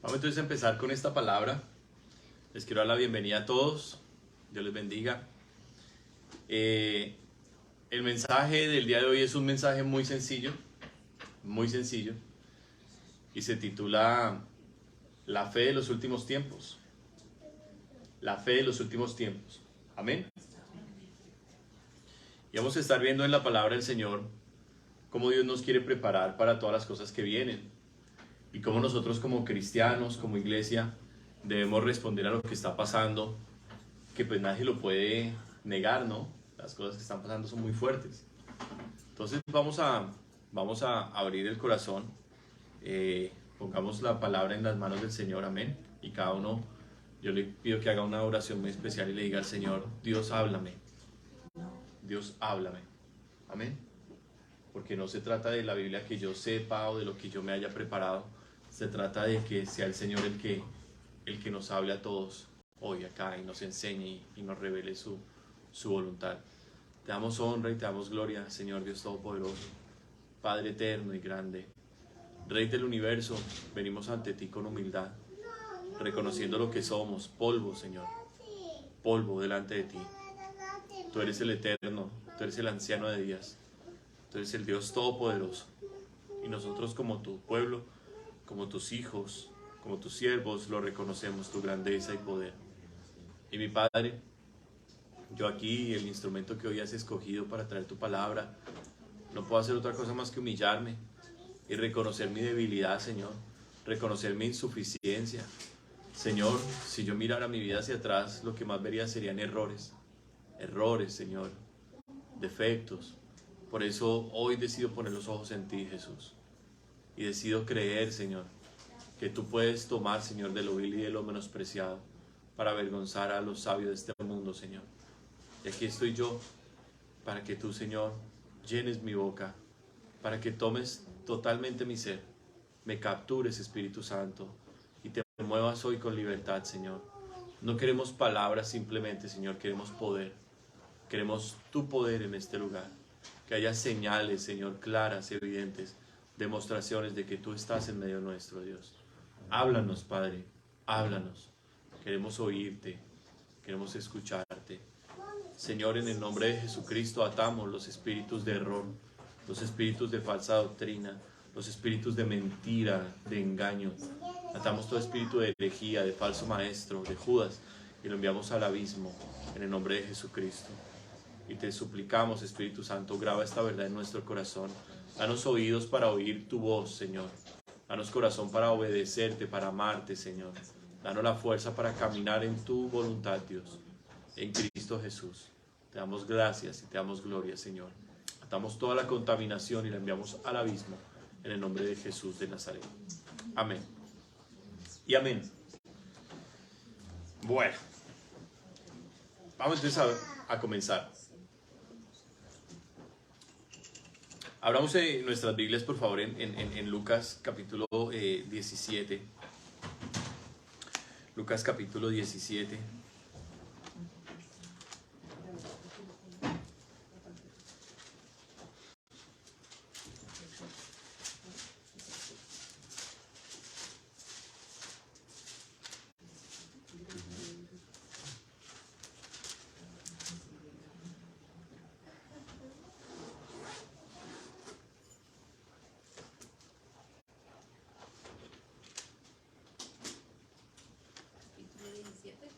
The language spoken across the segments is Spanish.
Vamos entonces a empezar con esta palabra. Les quiero dar la bienvenida a todos. Dios les bendiga. El mensaje del día de hoy es un mensaje muy sencillo, y se titula La fe de los últimos tiempos. La fe de los últimos tiempos. Amén. Y vamos a estar viendo en la palabra del Señor cómo Dios nos quiere preparar para todas las cosas que vienen. Y cómo nosotros como cristianos, como iglesia, debemos responder a lo que está pasando, que pues nadie lo puede negar, ¿no? Las cosas que están pasando son muy fuertes. Entonces vamos a abrir el corazón, pongamos la palabra en las manos del Señor, amén. Y cada uno, yo le pido que haga una oración muy especial y le diga al Señor: Dios, háblame. Dios, háblame. Amén. Porque no se trata de la Biblia que yo sepa o de lo que yo me haya preparado. Se trata de que sea el Señor el que nos hable a todos hoy acá y nos enseñe y nos revele su voluntad. Te damos honra y te damos gloria, Señor Dios Todopoderoso, Padre eterno y grande, Rey del universo. Venimos ante ti con humildad, reconociendo lo que somos, polvo, Señor, polvo delante de ti. Tú eres el eterno, tú eres el anciano de días, tú eres el Dios Todopoderoso. Y nosotros como tu pueblo, como tus hijos, como tus siervos, lo reconocemos, tu grandeza y poder. Y mi Padre, yo aquí, el instrumento que hoy has escogido para traer tu palabra, no puedo hacer otra cosa más que humillarme y reconocer mi debilidad, Señor, reconocer mi insuficiencia. Señor, si yo mirara mi vida hacia atrás, lo que más vería serían errores, Señor, defectos. Por eso hoy decido poner los ojos en ti, Jesús, y decido creer, Señor, que tú puedes tomar, Señor, de lo vil y de lo menospreciado para avergonzar a los sabios de este mundo, Señor. Y aquí estoy yo para que tú, Señor, llenes mi boca, para que tomes totalmente mi ser, me captures, Espíritu Santo, y te muevas hoy con libertad, Señor. No queremos palabras simplemente, Señor, queremos poder. Queremos tu poder en este lugar, que haya señales, Señor, claras, evidentes, demostraciones de que tú estás en medio nuestro, Dios. Háblanos, Padre, háblanos. Queremos oírte, queremos escucharte. Señor, en el nombre de Jesucristo atamos los espíritus de error, los espíritus de falsa doctrina, los espíritus de mentira, de engaño. Atamos todo espíritu de herejía, de falso maestro, de Judas, y lo enviamos al abismo en el nombre de Jesucristo. Y te suplicamos, Espíritu Santo, graba esta verdad en nuestro corazón. Danos oídos para oír tu voz, Señor. Danos corazón para obedecerte, para amarte, Señor. Danos la fuerza para caminar en tu voluntad, Dios. En Cristo Jesús. Te damos gracias y te damos gloria, Señor. Atamos toda la contaminación y la enviamos al abismo en el nombre de Jesús de Nazaret. Amén. Y amén. Bueno. Vamos entonces a comenzar. Abramos nuestras Biblias, por favor, en Lucas capítulo 17. Lucas capítulo 17.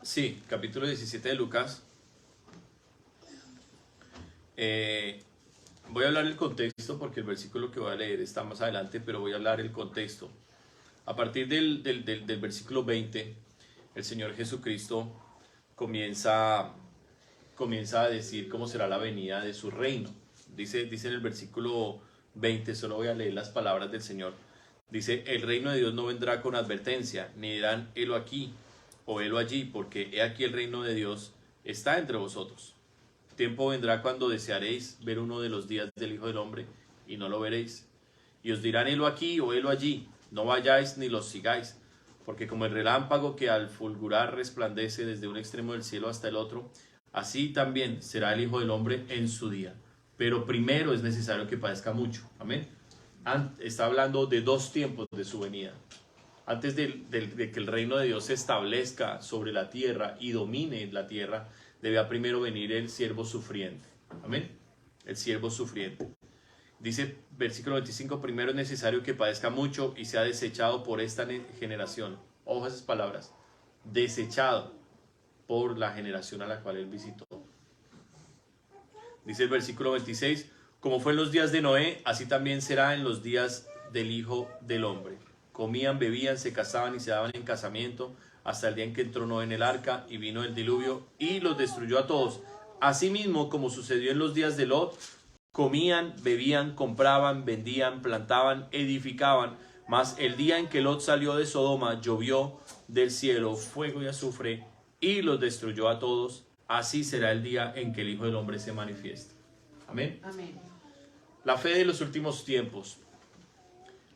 Sí, capítulo 17 de Lucas. Voy a hablar el contexto porque el versículo que voy a leer está más adelante, pero voy a hablar el contexto. A partir del versículo 20, el Señor Jesucristo comienza a decir cómo será la venida de su reino. Dice en el versículo 20, solo voy a leer las palabras del Señor. Dice: el reino de Dios no vendrá con advertencia, ni dirán helo aquí o helo allí, porque he aquí el reino de Dios está entre vosotros. Tiempo vendrá cuando desearéis ver uno de los días del Hijo del Hombre, y no lo veréis. Y os dirán helo aquí o helo allí, no vayáis ni los sigáis, porque como el relámpago que al fulgurar resplandece desde un extremo del cielo hasta el otro, así también será el Hijo del Hombre en su día. Pero primero es necesario que padezca mucho. Amén. Está hablando de dos tiempos de su venida. antes de que el reino de Dios se establezca sobre la tierra y domine la tierra, debía primero venir el siervo sufriente. Amén. El siervo sufriente. Dice versículo 25, primero es necesario que padezca mucho y sea desechado por esta generación. Ojo a esas palabras. Desechado por la generación a la cual él visitó. Dice el versículo 26, como fue en los días de Noé, así también será en los días del Hijo del Hombre. Comían, bebían, se casaban y se daban en casamiento hasta el día en que entró Noé en el arca y vino el diluvio y los destruyó a todos. Asimismo, como sucedió en los días de Lot, comían, bebían, compraban, vendían, plantaban, edificaban. Mas el día en que Lot salió de Sodoma, llovió del cielo fuego y azufre y los destruyó a todos. Así será el día en que el Hijo del Hombre se manifieste. Amén. Amén. La fe de los últimos tiempos.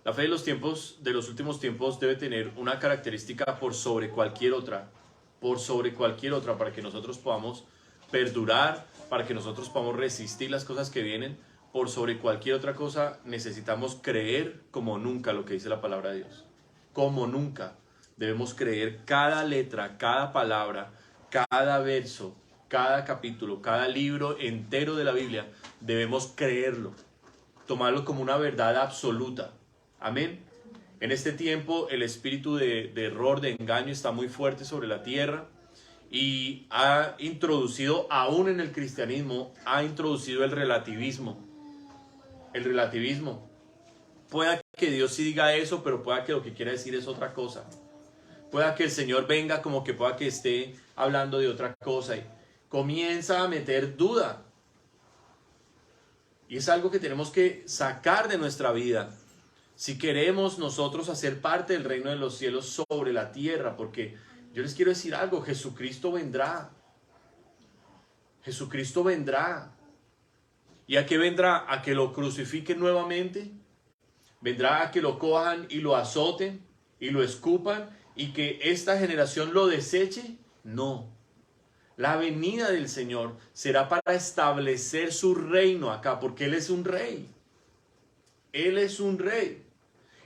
La fe de los últimos tiempos debe tener una característica por sobre cualquier otra, para que nosotros podamos perdurar, para que nosotros podamos resistir las cosas que vienen. Por sobre cualquier otra cosa necesitamos creer como nunca lo que dice la palabra de Dios. Como nunca. Debemos creer cada letra, cada palabra, cada verso, cada capítulo, cada libro entero de la Biblia. Debemos creerlo, tomarlo como una verdad absoluta. Amén. En este tiempo el espíritu de error, de engaño está muy fuerte sobre la tierra y ha introducido, aún en el cristianismo, ha introducido el relativismo. El relativismo. Pueda que Dios sí diga eso, pero pueda que lo que quiera decir es otra cosa. Pueda que el Señor venga como que pueda que esté hablando de otra cosa y comienza a meter duda. Y es algo que tenemos que sacar de nuestra vida si queremos nosotros hacer parte del reino de los cielos sobre la tierra, porque yo les quiero decir algo, Jesucristo vendrá. Jesucristo vendrá. ¿Y a qué vendrá? ¿A que lo crucifiquen nuevamente? ¿Vendrá a que lo cojan y lo azoten y lo escupan y que esta generación lo deseche? No. La venida del Señor será para establecer su reino acá, porque Él es un rey. Él es un rey.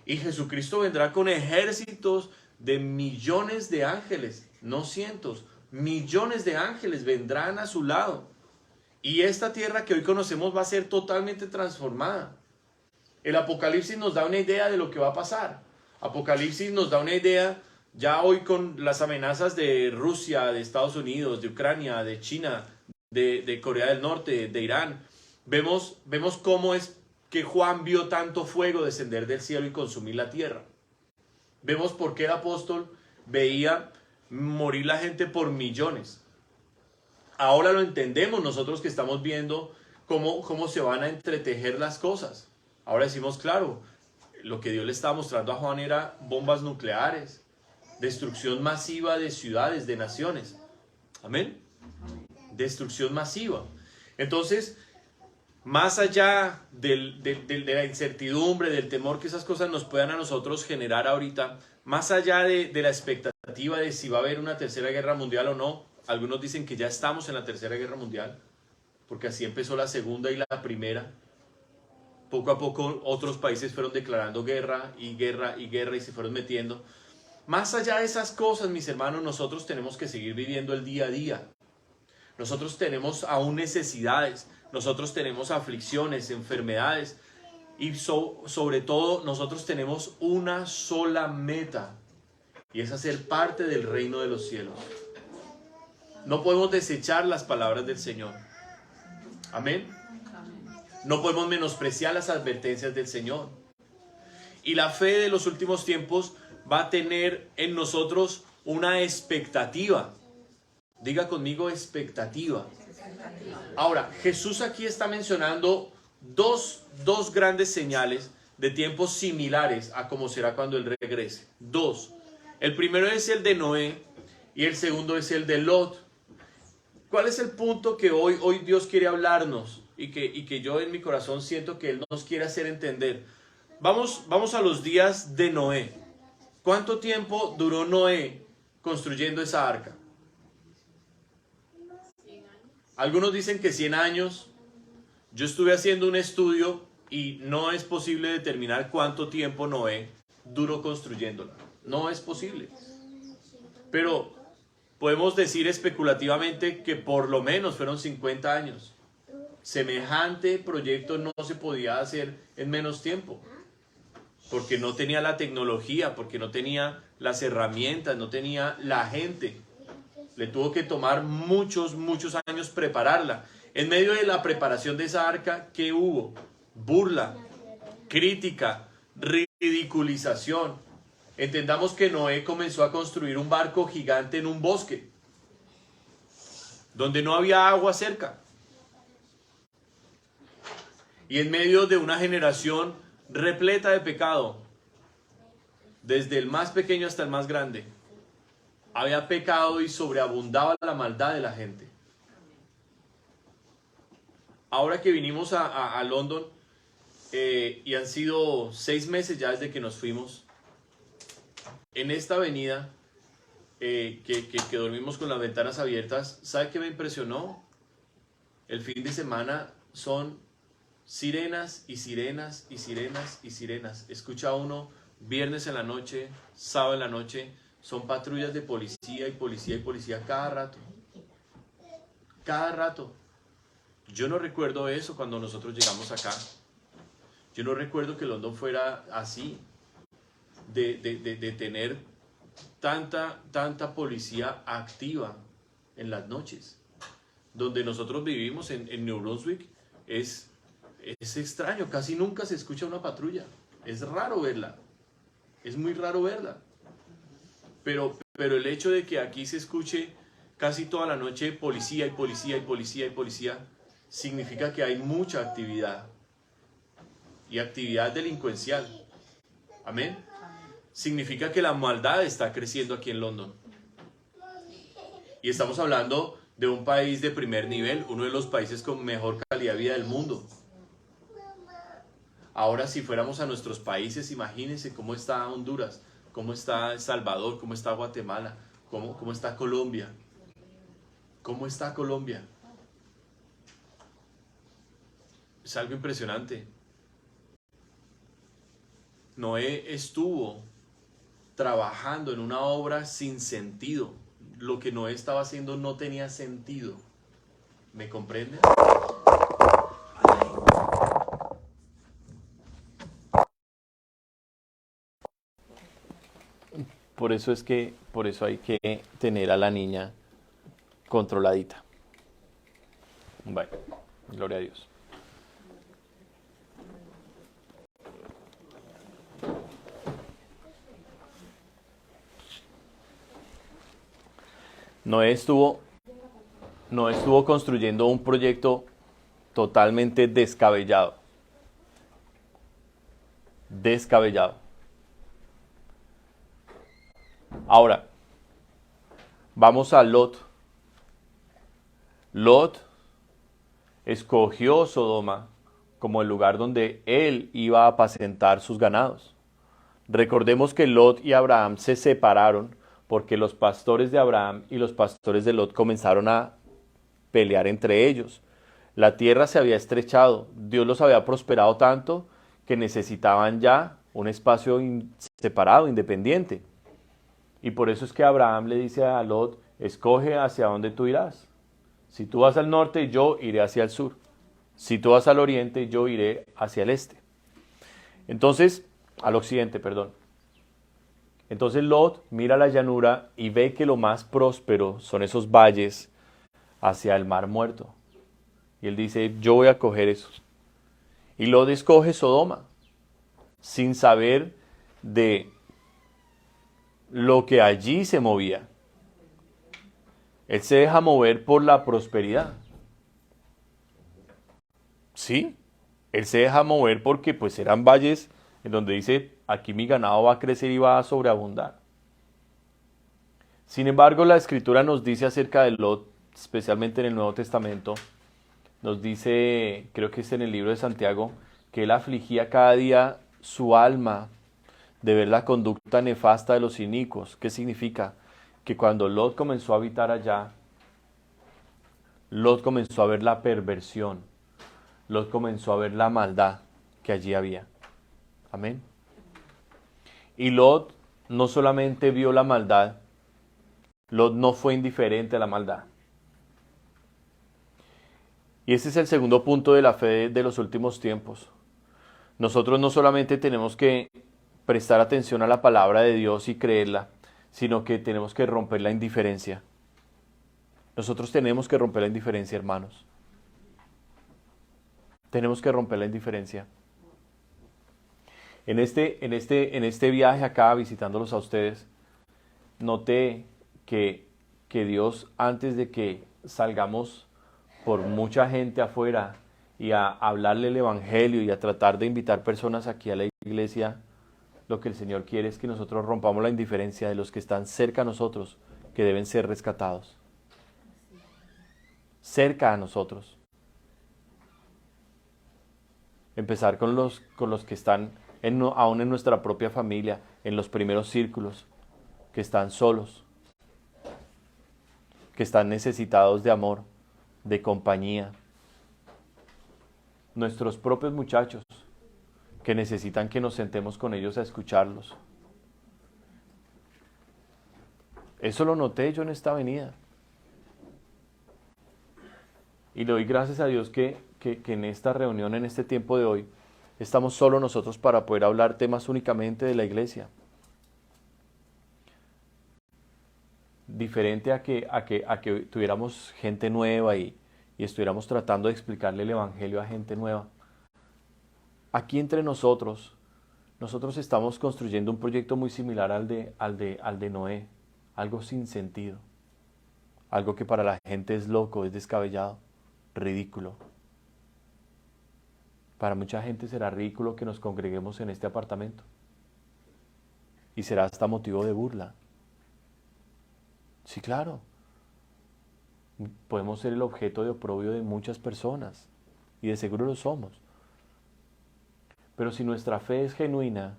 Y Jesucristo vendrá con ejércitos de millones de ángeles, no cientos, millones de ángeles vendrán a su lado. Y esta tierra que hoy conocemos va a ser totalmente transformada. El Apocalipsis nos da una idea de lo que va a pasar. Apocalipsis nos da una idea ya hoy con las amenazas de Rusia, de Estados Unidos, de Ucrania, de China, de Corea del Norte, de Irán. Vemos cómo es que Juan vio tanto fuego descender del cielo y consumir la tierra. Vemos por qué el apóstol veía morir la gente por millones. Ahora lo entendemos nosotros que estamos viendo cómo se van a entretejer las cosas. Ahora decimos, claro, lo que Dios le estaba mostrando a Juan era bombas nucleares, destrucción masiva de ciudades, de naciones. Amén. Destrucción masiva. Entonces, más allá de la incertidumbre, del temor que esas cosas nos puedan a nosotros generar ahorita, más allá de la expectativa de si va a haber una tercera guerra mundial o no, algunos dicen que ya estamos en la tercera guerra mundial, porque así empezó la segunda y la primera. Poco a poco otros países fueron declarando guerra y guerra y guerra y se fueron metiendo. Más allá de esas cosas, mis hermanos, nosotros tenemos que seguir viviendo el día a día. Nosotros tenemos aún necesidades, nosotros tenemos aflicciones, enfermedades y sobre todo nosotros tenemos una sola meta y es hacer parte del reino de los cielos. No podemos desechar las palabras del Señor. Amén. No podemos menospreciar las advertencias del Señor. Y la fe de los últimos tiempos va a tener en nosotros una expectativa. Diga conmigo expectativa. Ahora, Jesús aquí está mencionando dos grandes señales de tiempos similares a como será cuando Él regrese. Dos. El primero es el de Noé y el segundo es el de Lot. ¿Cuál es el punto que hoy Dios quiere hablarnos y que yo en mi corazón siento que Él nos quiere hacer entender? Vamos a los días de Noé. ¿Cuánto tiempo duró Noé construyendo esa arca? Algunos dicen que 100 años. Yo estuve haciendo un estudio y no es posible determinar cuánto tiempo Noé duró construyéndola. No es posible. Pero podemos decir especulativamente que por lo menos fueron 50 años. Semejante proyecto no se podía hacer en menos tiempo, porque no tenía la tecnología, porque no tenía las herramientas, no tenía la gente. Le tuvo que tomar muchos años prepararla. En medio de la preparación de esa arca, ¿qué hubo? Burla, crítica, ridiculización. Entendamos que Noé comenzó a construir un barco gigante en un bosque, donde no había agua cerca. Y en medio de una generación repleta de pecado, desde el más pequeño hasta el más grande, había pecado y sobreabundaba la maldad de la gente. Ahora que vinimos a London, y han sido 6 meses ya desde que nos fuimos, en esta avenida que dormimos con las ventanas abiertas, ¿sabe qué me impresionó? El fin de semana son sirenas y sirenas y sirenas y sirenas. Escucha uno viernes en la noche, sábado en la noche, son patrullas de policía y policía y policía cada rato. Cada rato. Yo no recuerdo eso cuando nosotros llegamos acá. Yo no recuerdo que London fuera así, de tener tanta policía activa en las noches. Donde nosotros vivimos en New Brunswick es extraño, casi nunca se escucha una patrulla. Es raro verla, es muy raro verla. Pero el hecho de que aquí se escuche casi toda la noche policía y policía y policía y policía, significa que hay mucha actividad. Y actividad delincuencial. Amén. Significa que la maldad está creciendo aquí en London. Y estamos hablando de un país de primer nivel, uno de los países con mejor calidad de vida del mundo. Ahora, si fuéramos a nuestros países, imagínense cómo está Honduras, cómo está El Salvador, cómo está Guatemala, cómo está Colombia. ¿Cómo está Colombia? Es algo impresionante. Noé estuvo trabajando en una obra sin sentido. Lo que Noé estaba haciendo no tenía sentido. ¿Me comprende? Por eso hay que tener a la niña controladita. Bueno, gloria a Dios. Noé estuvo construyendo un proyecto totalmente descabellado. Descabellado. Ahora, vamos a Lot. Lot escogió Sodoma como el lugar donde él iba a apacentar sus ganados. Recordemos que Lot y Abraham se separaron porque los pastores de Abraham y los pastores de Lot comenzaron a pelear entre ellos. La tierra se había estrechado, Dios los había prosperado tanto que necesitaban ya un espacio separado, independiente. Y por eso es que Abraham le dice a Lot, escoge hacia dónde tú irás. Si tú vas al norte, yo iré hacia el sur. Si tú vas al oriente, yo iré hacia el este. Entonces, al occidente, perdón. Entonces Lot mira la llanura y ve que lo más próspero son esos valles hacia el mar muerto. Y él dice, yo voy a coger eso. Y Lot escoge Sodoma, sin saber de lo que allí se movía. Él se deja mover por la prosperidad. Sí, él se deja mover porque pues eran valles en donde dice, aquí mi ganado va a crecer y va a sobreabundar. Sin embargo, la Escritura nos dice acerca de Lot, especialmente en el Nuevo Testamento, nos dice, creo que es en el libro de Santiago, que él afligía cada día su alma de ver la conducta nefasta de los inicuos. ¿Qué significa? Que cuando Lot comenzó a habitar allá, Lot comenzó a ver la perversión, Lot comenzó a ver la maldad que allí había. Amén. Y Lot no solamente vio la maldad, Lot no fue indiferente a la maldad. Y ese es el segundo punto de la fe de los últimos tiempos. Nosotros no solamente tenemos que prestar atención a la palabra de Dios y creerla, sino que tenemos que romper la indiferencia. Nosotros tenemos que romper la indiferencia, hermanos. Tenemos que romper la indiferencia. En este viaje acá, visitándolos a ustedes, noté que Dios, antes de que salgamos por mucha gente afuera y a hablarle el Evangelio y a tratar de invitar personas aquí a la iglesia, lo que el Señor quiere es que nosotros rompamos la indiferencia de los que están cerca a nosotros, que deben ser rescatados. Cerca a nosotros. Empezar con los que están aún en nuestra propia familia, en los primeros círculos, que están solos, que están necesitados de amor, de compañía. Nuestros propios muchachos, que necesitan que nos sentemos con ellos a escucharlos. Eso lo noté yo en esta venida. Y le doy gracias a Dios que en esta reunión, en este tiempo de hoy, estamos solo nosotros para poder hablar temas únicamente de la iglesia. Diferente a que tuviéramos gente nueva y estuviéramos tratando de explicarle el Evangelio a gente nueva. Aquí entre nosotros estamos construyendo un proyecto muy similar al de Noé, algo sin sentido, algo que para la gente es loco, es descabellado, ridículo. Para mucha gente será ridículo que nos congreguemos en este apartamento y será hasta motivo de burla. Sí, claro. Podemos ser el objeto de oprobio de muchas personas y de seguro lo somos. Pero si nuestra fe es genuina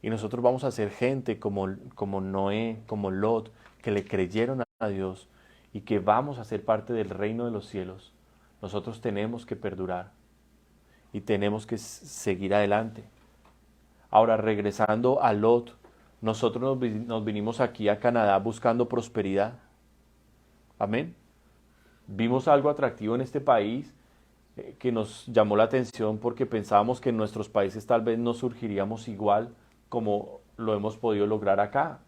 y nosotros vamos a ser gente como Noé, como Lot, que le creyeron a Dios y que vamos a ser parte del reino de los cielos, nosotros tenemos que perdurar y tenemos que seguir adelante. Ahora, regresando a Lot, nosotros nos vinimos aquí a Canadá buscando prosperidad. Amén. Vimos algo atractivo en este país que nos llamó la atención porque pensábamos que en nuestros países tal vez no surgiríamos igual como lo hemos podido lograr acá.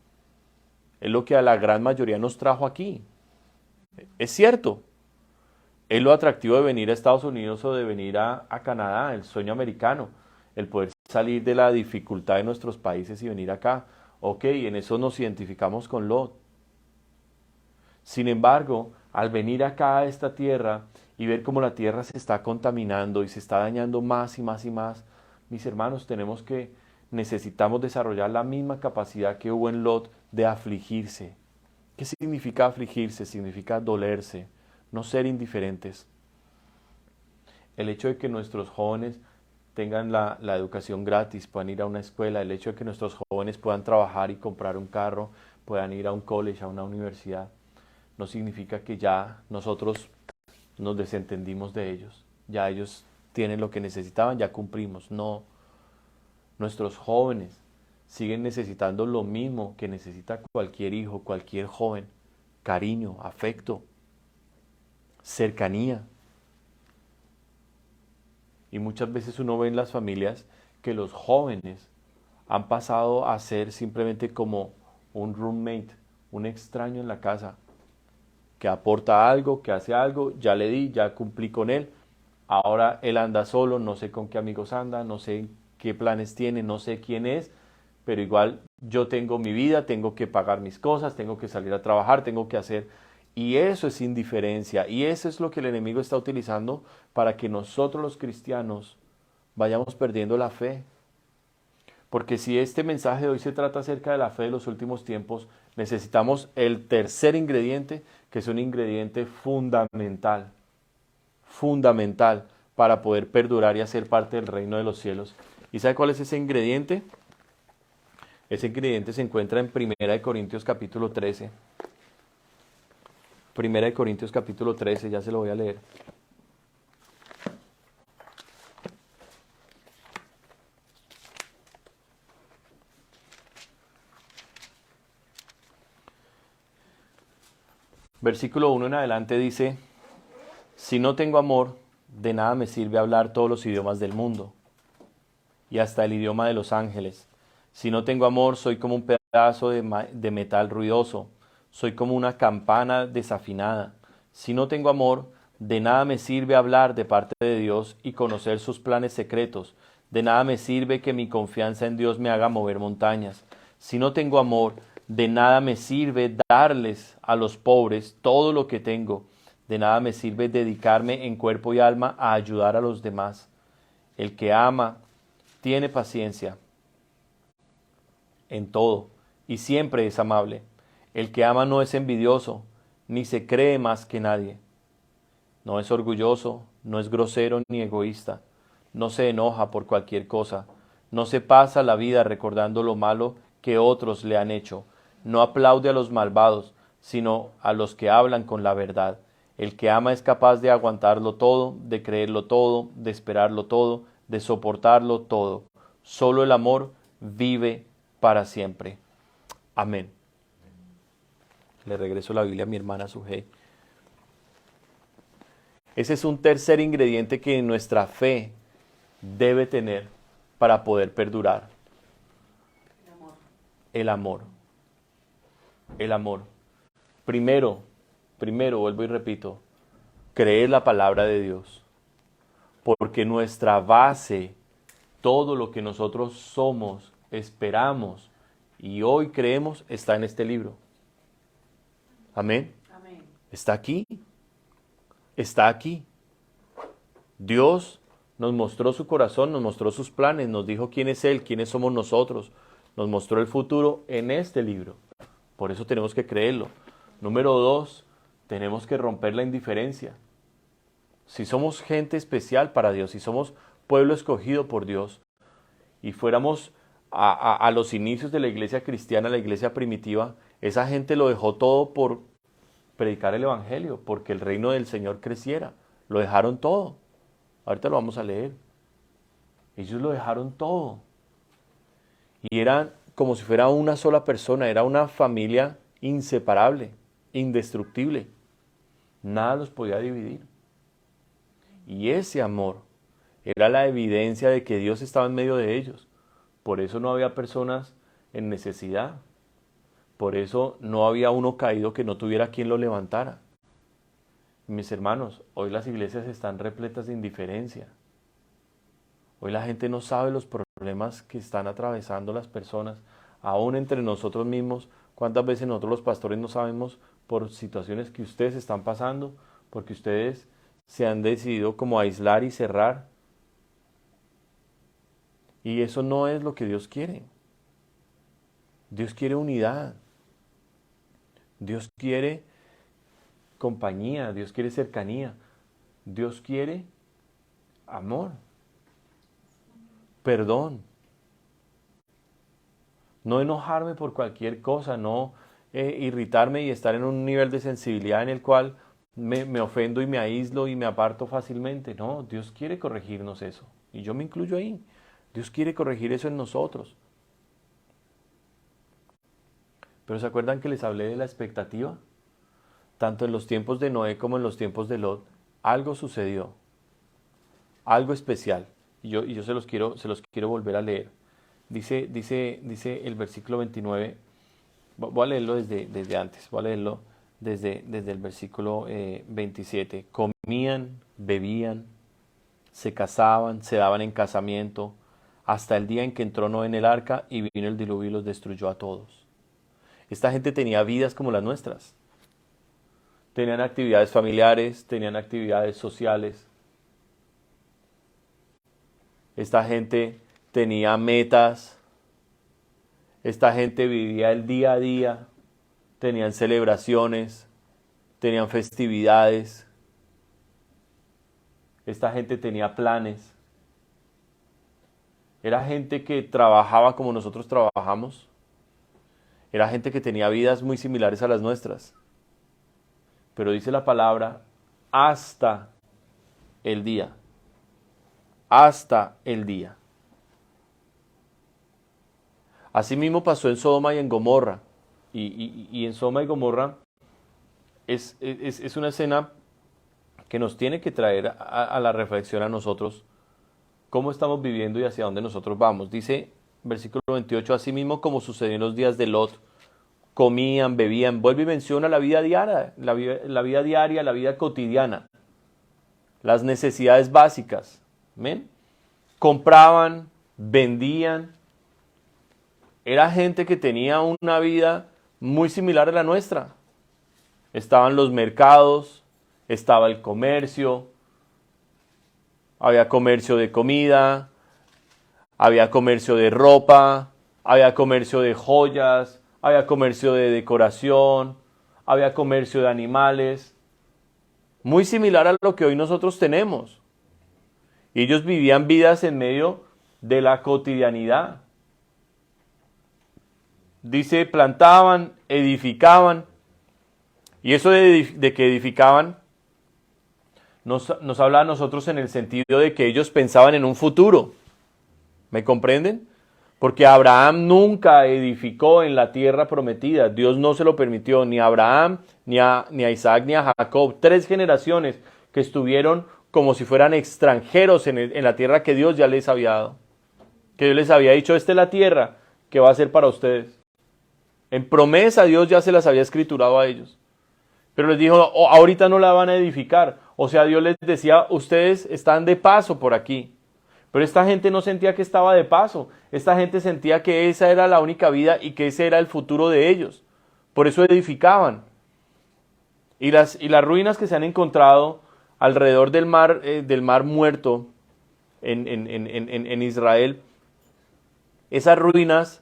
Es lo que a la gran mayoría nos trajo aquí. Es cierto. Es lo atractivo de venir a Estados Unidos o de venir a Canadá, el sueño americano, el poder salir de la dificultad de nuestros países y venir acá. Ok, en eso nos identificamos con Lot. Sin embargo, al venir acá a esta tierra y ver cómo la tierra se está contaminando y se está dañando más y más y más, mis hermanos, necesitamos desarrollar la misma capacidad que hubo en Lot de afligirse. ¿Qué significa afligirse? Significa dolerse, no ser indiferentes. El hecho de que nuestros jóvenes tengan la educación gratis, puedan ir a una escuela, el hecho de que nuestros jóvenes puedan trabajar y comprar un carro, puedan ir a un college, a una universidad, no significa que ya nosotros nos desentendimos de ellos. Ya ellos tienen lo que necesitaban, ya cumplimos. No, nuestros jóvenes siguen necesitando lo mismo que necesita cualquier hijo, cualquier joven. Cariño, afecto, cercanía. Y muchas veces uno ve en las familias que los jóvenes han pasado a ser simplemente como un roommate, un extraño en la casa, que aporta algo, que hace algo, ya le di, ya cumplí con él, ahora él anda solo, no sé con qué amigos anda, no sé qué planes tiene, no sé quién es, pero igual yo tengo mi vida, tengo que pagar mis cosas, tengo que salir a trabajar, tengo que hacer, y eso es indiferencia, y eso es lo que el enemigo está utilizando para que nosotros los cristianos vayamos perdiendo la fe. Porque si este mensaje de hoy se trata acerca de la fe de los últimos tiempos, necesitamos el tercer ingrediente, que es un ingrediente fundamental, fundamental para poder perdurar y hacer parte del reino de los cielos. ¿Y sabe cuál es ese ingrediente? Ese ingrediente se encuentra en 1 Corintios capítulo 13. 1 Corintios capítulo 13, ya se lo voy a leer. Versículo 1 en adelante dice, si no tengo amor, de nada me sirve hablar todos los idiomas del mundo y hasta el idioma de los ángeles. Si no tengo amor, soy como un pedazo de metal ruidoso, soy como una campana desafinada. Si no tengo amor, de nada me sirve hablar de parte de Dios y conocer sus planes secretos. De nada me sirve que mi confianza en Dios me haga mover montañas. Si no tengo amor, de nada me sirve darles a los pobres todo lo que tengo. De nada me sirve dedicarme en cuerpo y alma a ayudar a los demás. El que ama tiene paciencia en todo y siempre es amable. El que ama no es envidioso, ni se cree más que nadie. No es orgulloso, no es grosero ni egoísta. No se enoja por cualquier cosa. No se pasa la vida recordando lo malo que otros le han hecho. No aplaude a los malvados, sino a los que hablan con la verdad. El que ama es capaz de aguantarlo todo, de creerlo todo, de esperarlo todo, de soportarlo todo. Solo el amor vive para siempre. Amén. Le regreso la Biblia a mi hermana Sujei. Ese es un tercer ingrediente que nuestra fe debe tener para poder perdurar. El amor. El amor. Primero, vuelvo y repito, creer la palabra de Dios. Porque nuestra base, todo lo que nosotros somos, esperamos y hoy creemos, está en este libro. Amén. Amén. Está aquí. Está aquí. Dios nos mostró su corazón, nos mostró sus planes, nos dijo quién es Él, quiénes somos nosotros. Nos mostró el futuro en este libro. Por eso tenemos que creerlo. Número 2, tenemos que romper la indiferencia. Si somos gente especial para Dios, si somos pueblo escogido por Dios y fuéramos a los inicios de la iglesia cristiana, la iglesia primitiva, esa gente lo dejó todo por predicar el evangelio, porque el reino del Señor creciera. Lo dejaron todo. Ahorita lo vamos a leer. Ellos lo dejaron todo. Y eran como si fuera una sola persona, era una familia inseparable, indestructible. Nada los podía dividir. Y ese amor era la evidencia de que Dios estaba en medio de ellos. Por eso no había personas en necesidad. Por eso no había uno caído que no tuviera quien lo levantara. Mis hermanos, hoy las iglesias están repletas de indiferencia. Hoy la gente no sabe los problemas que están atravesando las personas, aún entre nosotros mismos. ¿Cuántas veces nosotros los pastores no sabemos por situaciones que ustedes están pasando? Porque ustedes se han decidido como aislar y cerrar. Y eso no es lo que Dios quiere. Dios quiere unidad. Dios quiere compañía, Dios quiere cercanía, Dios quiere amor, perdón. No enojarme por cualquier cosa, no irritarme y estar en un nivel de sensibilidad en el cual me ofendo y me aíslo y me aparto fácilmente. No, Dios quiere corregirnos eso. Y yo me incluyo ahí. Dios quiere corregir eso en nosotros. Pero ¿se acuerdan que les hablé de la expectativa? Tanto en los tiempos de Noé como en los tiempos de Lot, algo sucedió, algo especial. Y yo se los quiero volver a leer. Dice el versículo 29, voy a leerlo desde antes, voy a leerlo desde el versículo 27. Comían, bebían, se casaban, se daban en casamiento, hasta el día en que entró Noé en el arca y vino el diluvio y los destruyó a todos. Esta gente tenía vidas como las nuestras. Tenían actividades familiares, tenían actividades sociales. Esta gente tenía metas. Esta gente vivía el día a día. Tenían celebraciones, tenían festividades. Esta gente tenía planes. Era gente que trabajaba como nosotros trabajamos. Era gente que tenía vidas muy similares a las nuestras. Pero dice la palabra, hasta el día. Hasta el día. Asimismo pasó en Sodoma y en Gomorra. Y en Sodoma y Gomorra es una escena que nos tiene que traer a la reflexión a nosotros cómo estamos viviendo y hacia dónde nosotros vamos. Dice, versículo 28, asimismo como sucedió en los días de Lot, comían, bebían, vuelve y menciona la vida diaria, la vida diaria, la vida cotidiana, las necesidades básicas. ¿Amén? Compraban, vendían. Era gente que tenía una vida muy similar a la nuestra. Estaban los mercados, estaba el comercio, había comercio de comida, había comercio de ropa, había comercio de joyas, había comercio de decoración, había comercio de animales, muy similar a lo que hoy nosotros tenemos. Y ellos vivían vidas en medio de la cotidianidad. Dice, plantaban, edificaban, y eso de que edificaban nos habla a nosotros en el sentido de que ellos pensaban en un futuro. ¿Me comprenden? Porque Abraham nunca edificó en la tierra prometida. Dios no se lo permitió, ni a Abraham, ni a Isaac, ni a Jacob. 3 generaciones que estuvieron como si fueran extranjeros en la tierra que Dios ya les había dado. Que Dios les había dicho, esta es la tierra que va a ser para ustedes. En promesa Dios ya se las había escriturado a ellos. Pero les dijo, ahorita no la van a edificar. O sea, Dios les decía, ustedes están de paso por aquí. Pero esta gente no sentía que estaba de paso. Esta gente sentía que esa era la única vida y que ese era el futuro de ellos. Por eso edificaban. Y las ruinas que se han encontrado alrededor del mar Muerto en Israel, esas ruinas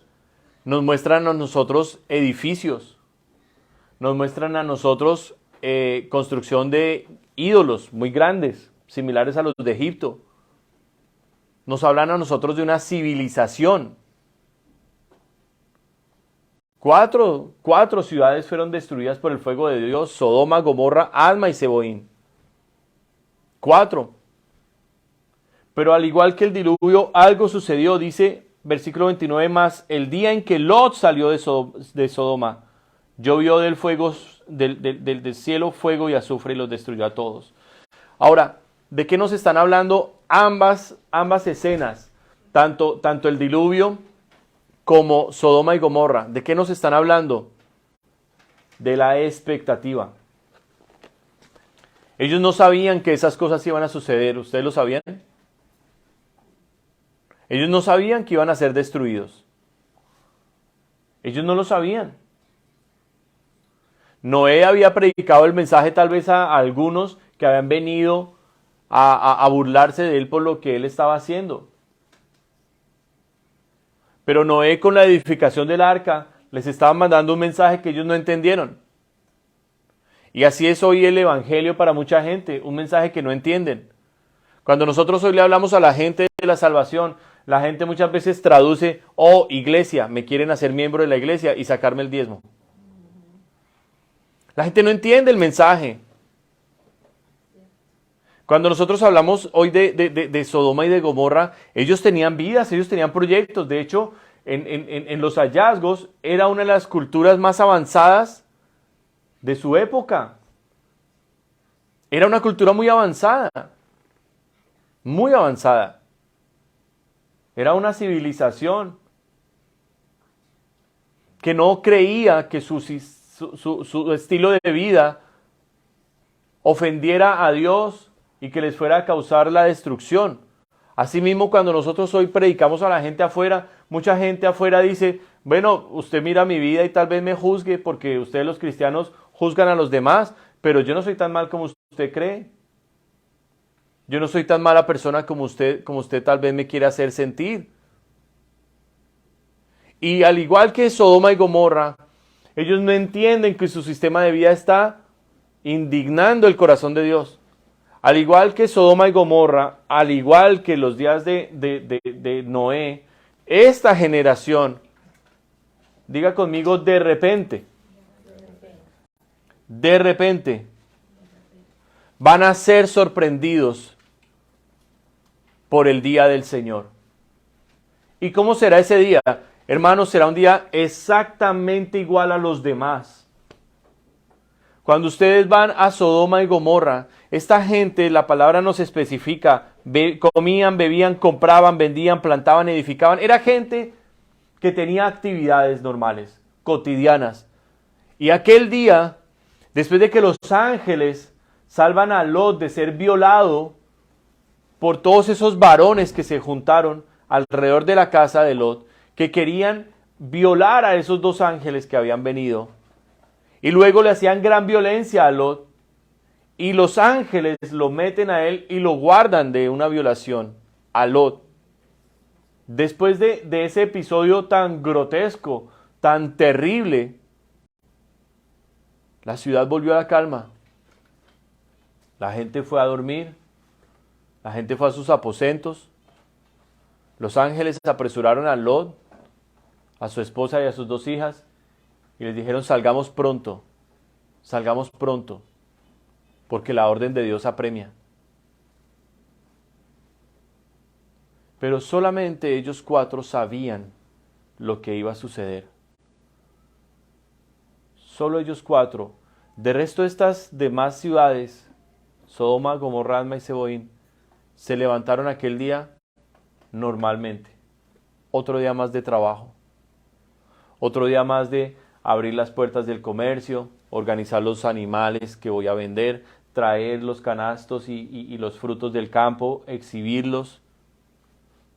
nos muestran a nosotros edificios. Nos muestran a nosotros construcción de ídolos muy grandes, similares a los de Egipto. Nos hablan a nosotros de una civilización. 4 ciudades fueron destruidas por el fuego de Dios: Sodoma, Gomorra, Adma y Zeboín. 4. Pero al igual que el diluvio, algo sucedió, dice versículo 29, más el día en que Lot salió de Sodoma, llovió del cielo fuego y azufre y los destruyó a todos. Ahora, ¿de qué nos están hablando ambas escenas? Tanto el diluvio como Sodoma y Gomorra. ¿De qué nos están hablando? De la expectativa. Ellos no sabían que esas cosas iban a suceder. ¿Ustedes lo sabían? Ellos no sabían que iban a ser destruidos. Ellos no lo sabían. Noé había predicado el mensaje tal vez a algunos que habían venido a burlarse de él por lo que él estaba haciendo. Pero Noé, con la edificación del arca, les estaba mandando un mensaje que ellos no entendieron. Y así es hoy el evangelio para mucha gente, un mensaje que no entienden. Cuando nosotros hoy le hablamos a la gente de la salvación, la gente muchas veces traduce, oh, iglesia, me quieren hacer miembro de la iglesia y sacarme el diezmo. La gente no entiende el mensaje. Cuando nosotros hablamos hoy de Sodoma y de Gomorra, ellos tenían vidas, ellos tenían proyectos. De hecho, en los hallazgos era una de las culturas más avanzadas de su época. Era una cultura muy avanzada. Muy avanzada. Era una civilización que no creía que su estilo de vida ofendiera a Dios y que les fuera a causar la destrucción. Asimismo, cuando nosotros hoy predicamos a la gente afuera, mucha gente afuera dice, bueno, usted mira mi vida y tal vez me juzgue porque ustedes los cristianos juzgan a los demás, pero yo no soy tan mal como usted cree. Yo no soy tan mala persona como usted tal vez me quiere hacer sentir. Y al igual que Sodoma y Gomorra, ellos no entienden que su sistema de vida está indignando el corazón de Dios. Al igual que Sodoma y Gomorra, al igual que los días de Noé, esta generación, diga conmigo, de repente, van a ser sorprendidos por el día del Señor. ¿Y cómo será ese día? Hermanos, será un día exactamente igual a los demás. Cuando ustedes van a Sodoma y Gomorra, esta gente, la palabra nos especifica, comían, bebían, compraban, vendían, plantaban, edificaban. Era gente que tenía actividades normales, cotidianas. Y aquel día, después de que los ángeles salvan a Lot de ser violado por todos esos varones que se juntaron alrededor de la casa de Lot, que querían violar a esos dos ángeles que habían venido, y luego le hacían gran violencia a Lot, y los ángeles lo meten a él y lo guardan de una violación a Lot. Después de ese episodio tan grotesco, tan terrible, la ciudad volvió a la calma. La gente fue a dormir, la gente fue a sus aposentos. Los ángeles apresuraron a Lot, a su esposa y a sus dos hijas, y les dijeron: salgamos pronto, porque la orden de Dios apremia. Pero solamente ellos cuatro sabían lo que iba a suceder. Solo ellos cuatro. De resto, estas demás ciudades, Sodoma, Gomorra, Adma y Zeboim, se levantaron aquel día normalmente. Otro día más de trabajo. Otro día más de abrir las puertas del comercio, organizar los animales que voy a vender, traer los canastos y los frutos del campo, exhibirlos,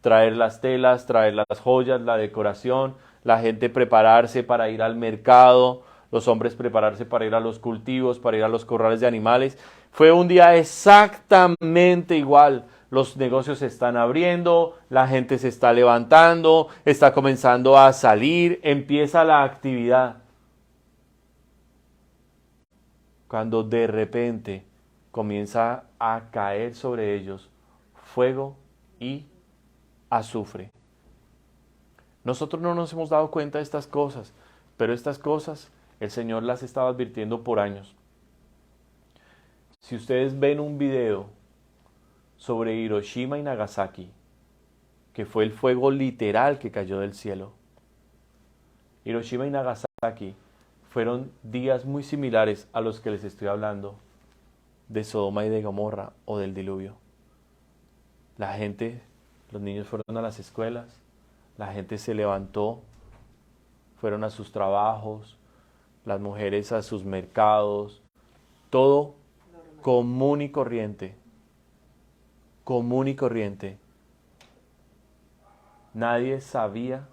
traer las telas, traer las joyas, la decoración, la gente prepararse para ir al mercado, los hombres prepararse para ir a los cultivos, para ir a los corrales de animales. Fue un día exactamente igual. Los negocios se están abriendo, la gente se está levantando, está comenzando a salir, empieza la actividad. Cuando de repente comienza a caer sobre ellos fuego y azufre. Nosotros no nos hemos dado cuenta de estas cosas, pero estas cosas el Señor las estaba advirtiendo por años. Si ustedes ven un video sobre Hiroshima y Nagasaki, que fue el fuego literal que cayó del cielo, Hiroshima y Nagasaki fueron días muy similares a los que les estoy hablando de Sodoma y de Gomorra o del diluvio. La gente, los niños fueron a las escuelas, la gente se levantó, fueron a sus trabajos, las mujeres a sus mercados, todo común y corriente. Común y corriente. Nadie sabía,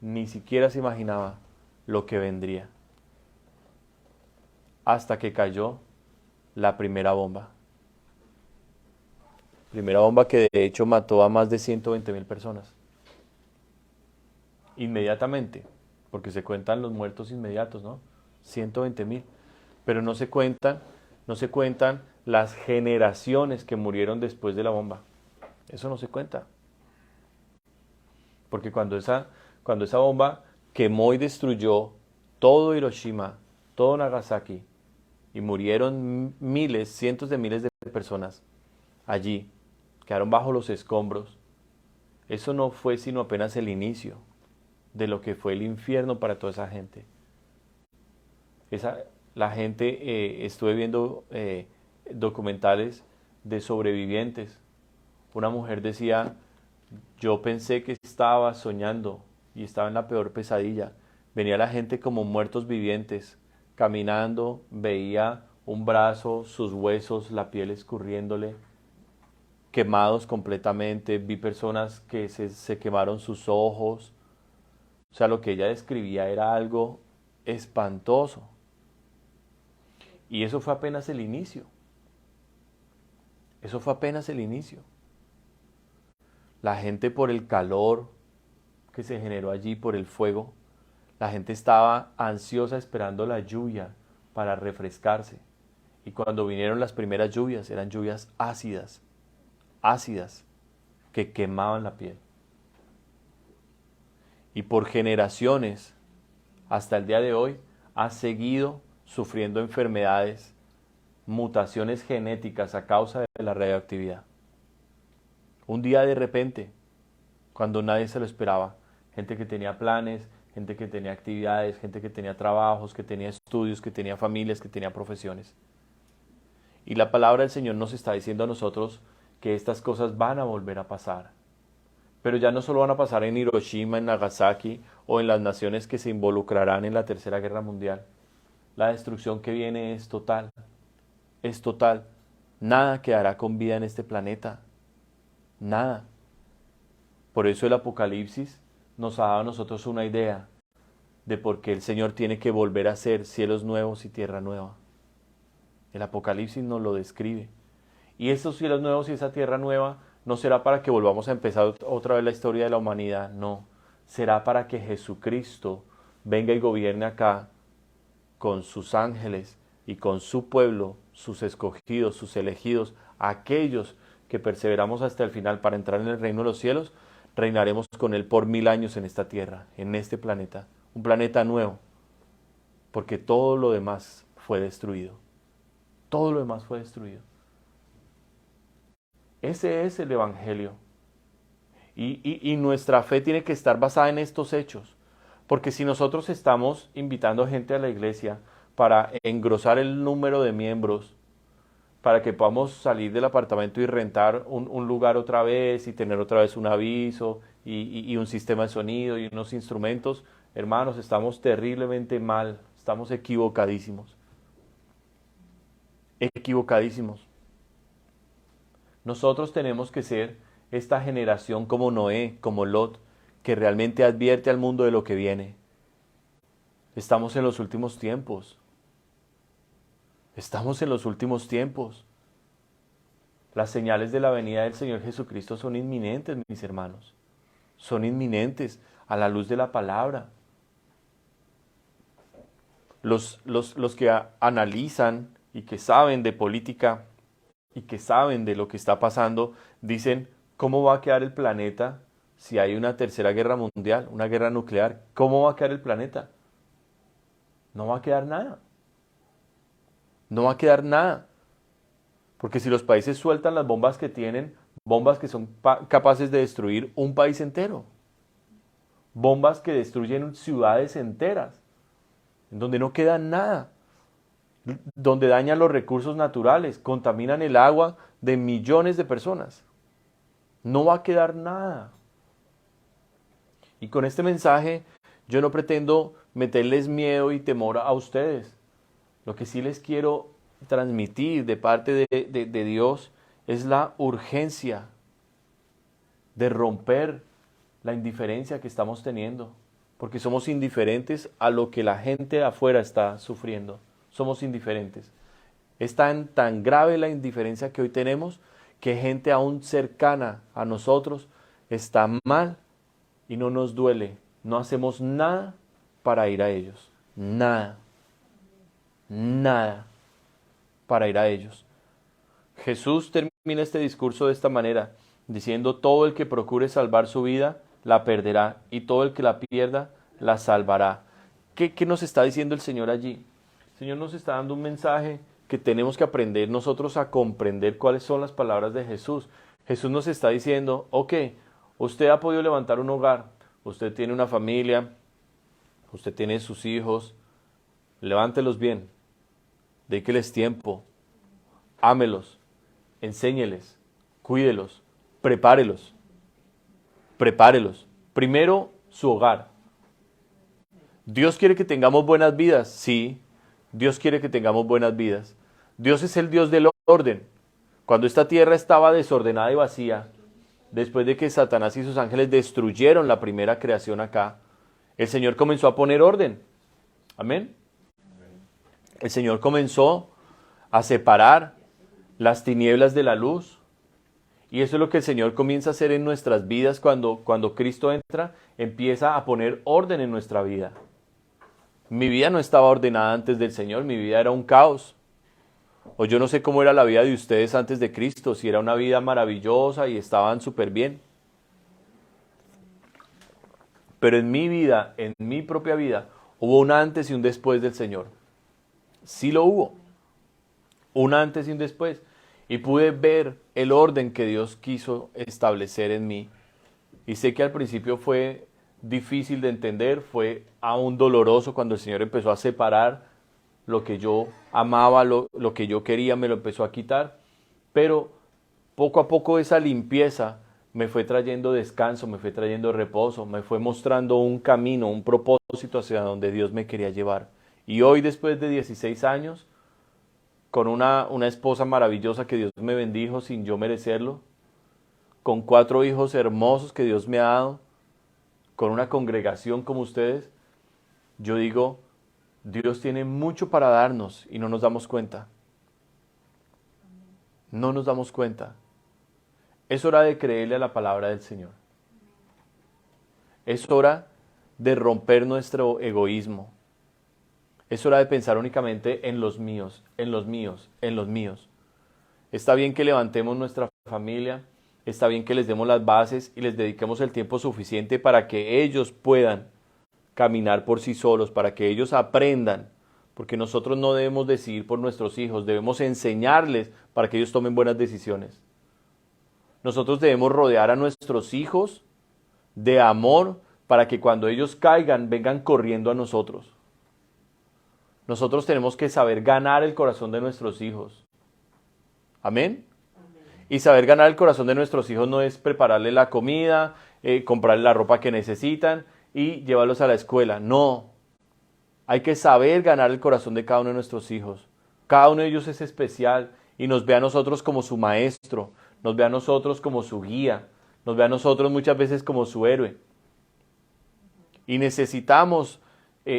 ni siquiera se imaginaba lo que vendría. Hasta que cayó la primera bomba. Primera bomba que de hecho mató a más de 120,000 personas. Inmediatamente, porque se cuentan los muertos inmediatos, ¿no? 120,000. Pero no se cuentan las generaciones que murieron después de la bomba. Eso no se cuenta. Porque cuando esa bomba quemó y destruyó todo Hiroshima, todo Nagasaki, y murieron miles, cientos de miles de personas allí, quedaron bajo los escombros, eso no fue sino apenas el inicio de lo que fue el infierno para toda esa gente. La gente, estuve viendo documentales de sobrevivientes. Una mujer decía: yo pensé que estaba soñando y estaba en la peor pesadilla. Venía la gente como muertos vivientes, caminando, veía un brazo, sus huesos, la piel escurriéndole, quemados completamente. Vi personas que se quemaron sus ojos. O sea, lo que ella describía era algo espantoso. Y eso fue apenas el inicio. Eso fue apenas el inicio. La gente, por el calor que se generó allí, por el fuego, la gente estaba ansiosa esperando la lluvia para refrescarse. Y cuando vinieron las primeras lluvias, eran lluvias ácidas, que quemaban la piel. Y por generaciones, hasta el día de hoy, ha seguido sufriendo enfermedades, mutaciones genéticas a causa de la radioactividad. Un día de repente, cuando nadie se lo esperaba, gente que tenía planes, gente que tenía actividades, gente que tenía trabajos, que tenía estudios, que tenía familias, que tenía profesiones. Y la palabra del Señor nos está diciendo a nosotros que estas cosas van a volver a pasar. Pero ya no solo van a pasar en Hiroshima, en Nagasaki o en las naciones que se involucrarán en la Tercera Guerra Mundial. La destrucción que viene es total. Es total. Nada quedará con vida en este planeta. Nada. Por eso el Apocalipsis nos ha dado a nosotros una idea de por qué el Señor tiene que volver a hacer cielos nuevos y tierra nueva. El Apocalipsis nos lo describe. Y esos cielos nuevos y esa tierra nueva no será para que volvamos a empezar otra vez la historia de la humanidad, no. Será para que Jesucristo venga y gobierne acá con sus ángeles y con su pueblo, sus escogidos, sus elegidos, aquellos que perseveramos hasta el final para entrar en el reino de los cielos. Reinaremos con Él por 1000 años en esta tierra, en este planeta. Un planeta nuevo, porque todo lo demás fue destruido. Todo lo demás fue destruido. Ese es el Evangelio. Y nuestra fe tiene que estar basada en estos hechos. Porque si nosotros estamos invitando gente a la iglesia para engrosar el número de miembros, para que podamos salir del apartamento y rentar un lugar otra vez y tener otra vez un aviso y un sistema de sonido y unos instrumentos, hermanos, estamos terriblemente mal, estamos equivocadísimos. Equivocadísimos. Nosotros tenemos que ser esta generación como Noé, como Lot, que realmente advierte al mundo de lo que viene. Estamos en los últimos tiempos. Estamos en los últimos tiempos. Las señales de la venida del Señor Jesucristo son inminentes, mis hermanos. Son inminentes a la luz de la palabra. Los que analizan y que saben de política y que saben de lo que está pasando, dicen, ¿cómo va a quedar el planeta si hay una tercera guerra mundial, una guerra nuclear? ¿Cómo va a quedar el planeta? No va a quedar nada. No va a quedar nada. Porque si los países sueltan las bombas que tienen, bombas que son capaces de destruir un país entero. Bombas que destruyen ciudades enteras, en donde no queda nada. Donde dañan los recursos naturales, contaminan el agua de millones de personas. No va a quedar nada. Y con este mensaje yo no pretendo meterles miedo y temor a ustedes. Lo que sí les quiero transmitir de parte de Dios es la urgencia de romper la indiferencia que estamos teniendo, porque somos indiferentes a lo que la gente afuera está sufriendo. Somos indiferentes. Es tan grave la indiferencia que hoy tenemos que gente aún cercana a nosotros está mal y no nos duele. No hacemos nada para ir a ellos. Nada. Nada para ir a ellos. Jesús termina este discurso de esta manera, diciendo, todo el que procure salvar su vida, la perderá, y todo el que la pierda, la salvará. ¿Qué nos está diciendo el Señor allí? El Señor nos está dando un mensaje que tenemos que aprender nosotros a comprender cuáles son las palabras de Jesús. Jesús nos está diciendo, ok, usted ha podido levantar un hogar, usted tiene una familia, usted tiene sus hijos, levántelos bien, déqueles tiempo, ámelos, enséñeles, cuídelos, prepárelos. Primero, su hogar. ¿Dios quiere que tengamos buenas vidas? Sí, Dios quiere que tengamos buenas vidas. Dios es el Dios del orden. Cuando esta tierra estaba desordenada y vacía, después de que Satanás y sus ángeles destruyeron la primera creación acá, el Señor comenzó a poner orden. Amén. El Señor comenzó a separar las tinieblas de la luz. Y eso es lo que el Señor comienza a hacer en nuestras vidas cuando Cristo entra, empieza a poner orden en nuestra vida. Mi vida no estaba ordenada antes del Señor, mi vida era un caos. O yo no sé cómo era la vida de ustedes antes de Cristo, si era una vida maravillosa y estaban súper bien. Pero en mi vida, en mi propia vida, hubo un antes y un después del Señor. Sí lo hubo. Un antes y un después. Y pude ver el orden que Dios quiso establecer en mí. Y sé que al principio fue difícil de entender, fue aún doloroso cuando el Señor empezó a separar lo que yo amaba, lo que yo quería, me lo empezó a quitar. Pero poco a poco esa limpieza me fue trayendo descanso, me fue trayendo reposo, me fue mostrando un camino, un propósito hacia donde Dios me quería llevar. Y hoy, después de 16 años, con una esposa maravillosa que Dios me bendijo sin yo merecerlo, con 4 hijos hermosos que Dios me ha dado, con una congregación como ustedes, yo digo, Dios tiene mucho para darnos y no nos damos cuenta. No nos damos cuenta. Es hora de creerle a la palabra del Señor. Es hora de romper nuestro egoísmo. Es hora de pensar únicamente en los míos, en los míos, en los míos. Está bien que levantemos nuestra familia, está bien que les demos las bases y les dediquemos el tiempo suficiente para que ellos puedan caminar por sí solos, para que ellos aprendan, porque nosotros no debemos decidir por nuestros hijos, debemos enseñarles para que ellos tomen buenas decisiones. Nosotros debemos rodear a nuestros hijos de amor para que cuando ellos caigan vengan corriendo a nosotros. Nosotros tenemos que saber ganar el corazón de nuestros hijos. ¿Amén? Y saber ganar el corazón de nuestros hijos no es prepararle la comida, comprarle la ropa que necesitan y llevarlos a la escuela. No. Hay que saber ganar el corazón de cada uno de nuestros hijos. Cada uno de ellos es especial y nos ve a nosotros como su maestro, nos ve a nosotros como su guía, nos ve a nosotros muchas veces como su héroe. Y necesitamos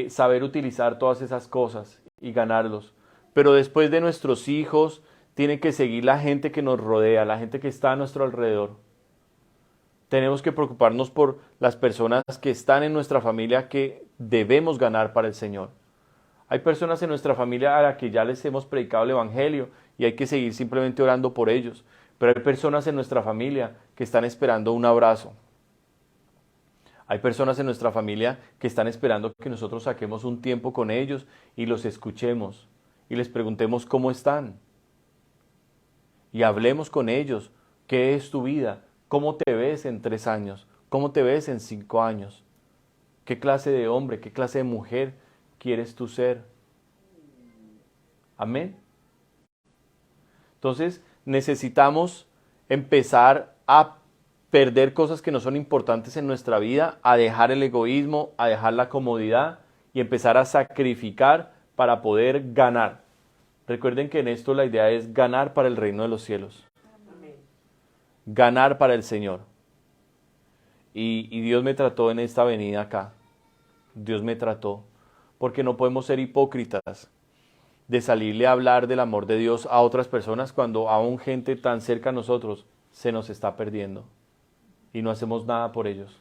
saber utilizar todas esas cosas y ganarlos. Pero después de nuestros hijos, tiene que seguir la gente que nos rodea, la gente que está a nuestro alrededor. Tenemos que preocuparnos por las personas que están en nuestra familia que debemos ganar para el Señor. Hay personas en nuestra familia a las que ya les hemos predicado el Evangelio y hay que seguir simplemente orando por ellos. Pero hay personas en nuestra familia que están esperando un abrazo. Hay personas en nuestra familia que están esperando que nosotros saquemos un tiempo con ellos y los escuchemos y les preguntemos cómo están. Y hablemos con ellos, ¿qué es tu vida? ¿Cómo te ves en 3 años? ¿Cómo te ves en 5 años? ¿Qué clase de hombre, qué clase de mujer quieres tú ser? Amén. Entonces necesitamos empezar a perder cosas que no son importantes en nuestra vida, a dejar el egoísmo, a dejar la comodidad y empezar a sacrificar para poder ganar. Recuerden que en esto la idea es ganar para el reino de los cielos. Ganar para el Señor. Y Dios me trató en esta venida acá. Dios me trató. Porque no podemos ser hipócritas de salirle a hablar del amor de Dios a otras personas cuando aún gente tan cerca a nosotros se nos está perdiendo. Y no hacemos nada por ellos.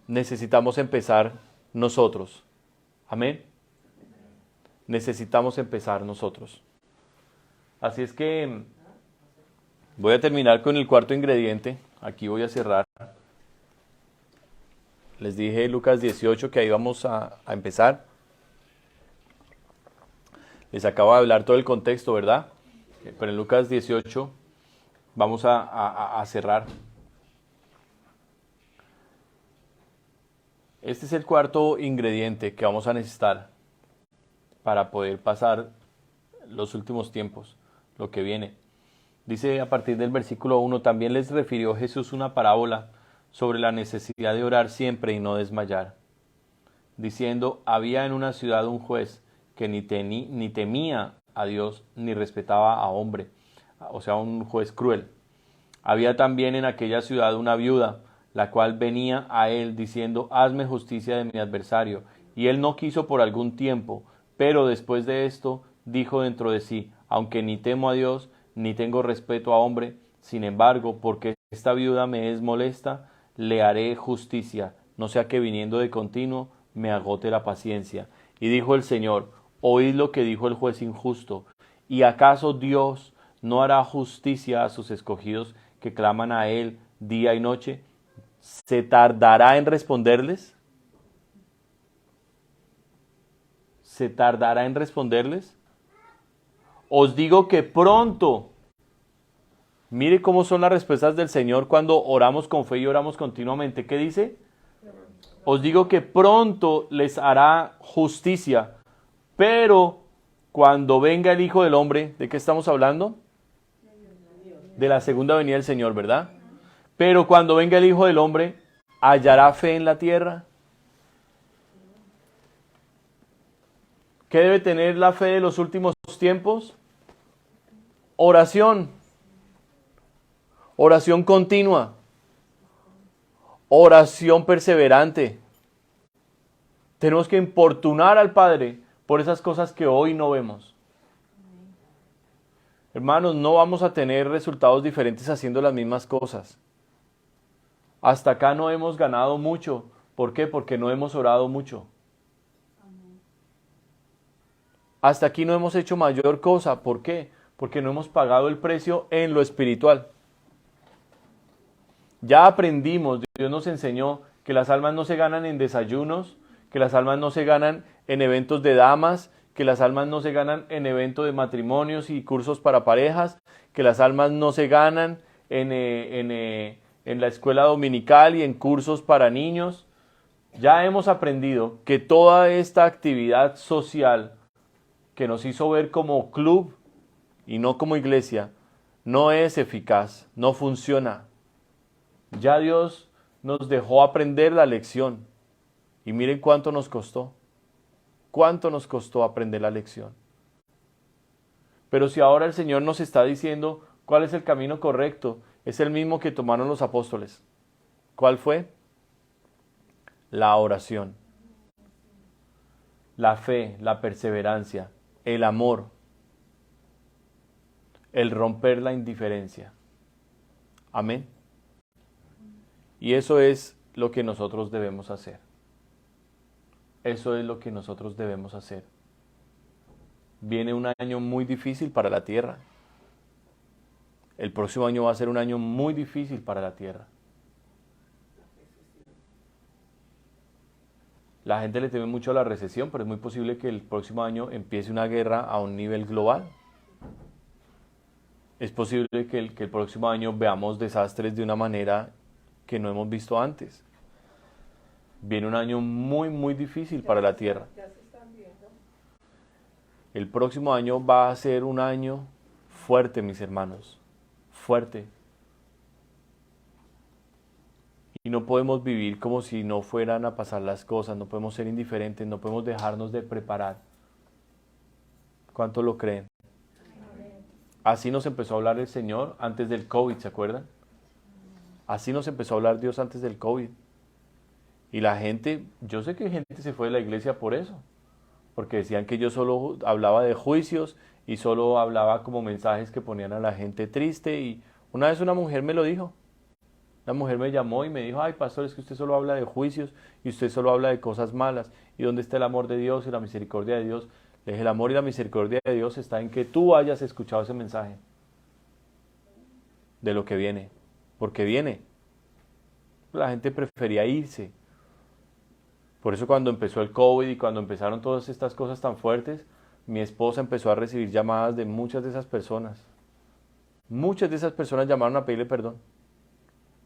Necesitamos empezar nosotros. Amén. Necesitamos empezar nosotros. Así es que voy a terminar con el cuarto ingrediente. Aquí voy a cerrar. Les dije Lucas 18 que ahí vamos a empezar. Les acabo de hablar todo el contexto, ¿verdad? Pero en Lucas 18 vamos a cerrar. Este es el cuarto ingrediente que vamos a necesitar para poder pasar los últimos tiempos, lo que viene. Dice a partir del versículo 1, también les refirió Jesús una parábola sobre la necesidad de orar siempre y no desmayar, diciendo, había en una ciudad un juez que ni temía a Dios ni respetaba a hombre, o sea, un juez cruel. Había también en aquella ciudad una viuda, la cual venía a él diciendo, hazme justicia de mi adversario. Y él no quiso por algún tiempo, pero después de esto dijo dentro de sí, aunque ni temo a Dios, ni tengo respeto a hombre, sin embargo, porque esta viuda me es molesta, le haré justicia, no sea que viniendo de continuo me agote la paciencia. Y dijo el Señor, oíd lo que dijo el juez injusto, ¿y acaso Dios no hará justicia a sus escogidos que claman a él día y noche? ¿Se tardará en responderles? ¿Se tardará en responderles? Os digo que pronto Mire cómo son las respuestas del Señor cuando oramos con fe y oramos continuamente. ¿Qué dice? Os digo que pronto les hará justicia, pero cuando venga el Hijo del Hombre, ¿de qué estamos hablando? De la segunda venida del Señor, ¿verdad? Pero cuando venga el Hijo del Hombre, ¿hallará fe en la tierra? ¿Qué debe tener la fe de los últimos tiempos? Oración. Oración continua. Oración perseverante. Tenemos que importunar al Padre por esas cosas que hoy no vemos. Hermanos, no vamos a tener resultados diferentes haciendo las mismas cosas. Hasta acá no hemos ganado mucho. ¿Por qué? Porque no hemos orado mucho. Hasta aquí no hemos hecho mayor cosa. ¿Por qué? Porque no hemos pagado el precio en lo espiritual. Ya aprendimos, Dios nos enseñó que las almas no se ganan en desayunos, que las almas no se ganan en eventos de damas, que las almas no se ganan en eventos de matrimonios y cursos para parejas, que las almas no se ganan en la escuela dominical y en cursos para niños. Ya hemos aprendido que toda esta actividad social que nos hizo ver como club y no como iglesia, no es eficaz, no funciona. Ya Dios nos dejó aprender la lección. Y miren cuánto nos costó. Cuánto nos costó aprender la lección. Pero si ahora el Señor nos está diciendo cuál es el camino correcto, es el mismo que tomaron los apóstoles. ¿Cuál fue? La oración. La fe, la perseverancia, el amor, el romper la indiferencia. Amén. Y eso es lo que nosotros debemos hacer. Eso es lo que nosotros debemos hacer. Viene un año muy difícil para la tierra. El próximo año va a ser un año muy difícil para la tierra. La gente le teme mucho a la recesión, pero es muy posible que el próximo año empiece una guerra a un nivel global. Es posible que el próximo año veamos desastres de una manera que no hemos visto antes. Viene un año muy, muy difícil para la tierra. El próximo año va a ser un año fuerte, mis hermanos. Fuerte. Y no podemos vivir como si no fueran a pasar las cosas. No podemos ser indiferentes. No podemos dejarnos de preparar. ¿Cuánto lo creen? Así nos empezó a hablar el Señor antes del COVID, ¿se acuerdan? Así nos empezó a hablar Dios antes del COVID. Y la gente, yo sé que gente se fue de la iglesia por eso. Porque decían que yo solo hablaba de juicios y solo hablaba como mensajes que ponían a la gente triste. Y una vez una mujer me lo dijo. La mujer me llamó y me dijo, ay pastor, es que usted solo habla de juicios y usted solo habla de cosas malas. ¿Y dónde está el amor de Dios y la misericordia de Dios? Le dije, el amor y la misericordia de Dios está en que tú hayas escuchado ese mensaje. De lo que viene. Porque viene. La gente prefería irse. Por eso cuando empezó el COVID y cuando empezaron todas estas cosas tan fuertes, mi esposa empezó a recibir llamadas de muchas de esas personas. Muchas de esas personas llamaron a pedirle perdón.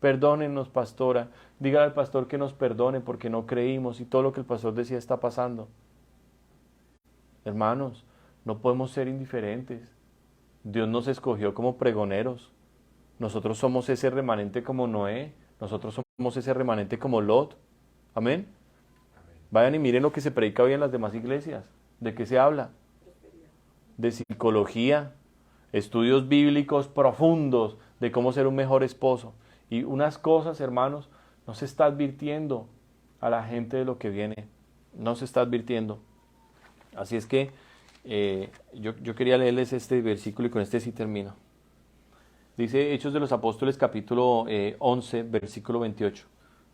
Perdónenos, pastora. Dígale al pastor que nos perdone porque no creímos y todo lo que el pastor decía está pasando. Hermanos, no podemos ser indiferentes. Dios nos escogió como pregoneros. Nosotros somos ese remanente como Noé. Nosotros somos ese remanente como Lot. Amén. Vayan y miren lo que se predica hoy en las demás iglesias. ¿De qué se habla? De psicología, estudios bíblicos profundos de cómo ser un mejor esposo. Y unas cosas, hermanos, no se está advirtiendo a la gente de lo que viene. No se está advirtiendo. Así es que yo quería leerles este versículo y con este sí termino. Dice Hechos de los Apóstoles capítulo 11, versículo 28.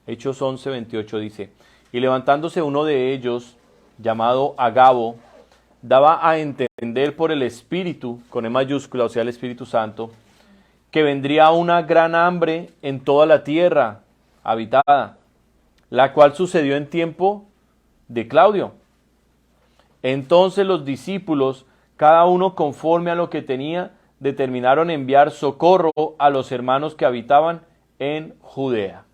Hechos 11, 28 dice, y levantándose uno de ellos, llamado Agabo, daba a entender por el Espíritu, con E mayúscula, o sea el Espíritu Santo, que vendría una gran hambre en toda la tierra habitada, la cual sucedió en tiempo de Claudio. Entonces los discípulos, cada uno conforme a lo que tenía, determinaron enviar socorro a los hermanos que habitaban en Judea.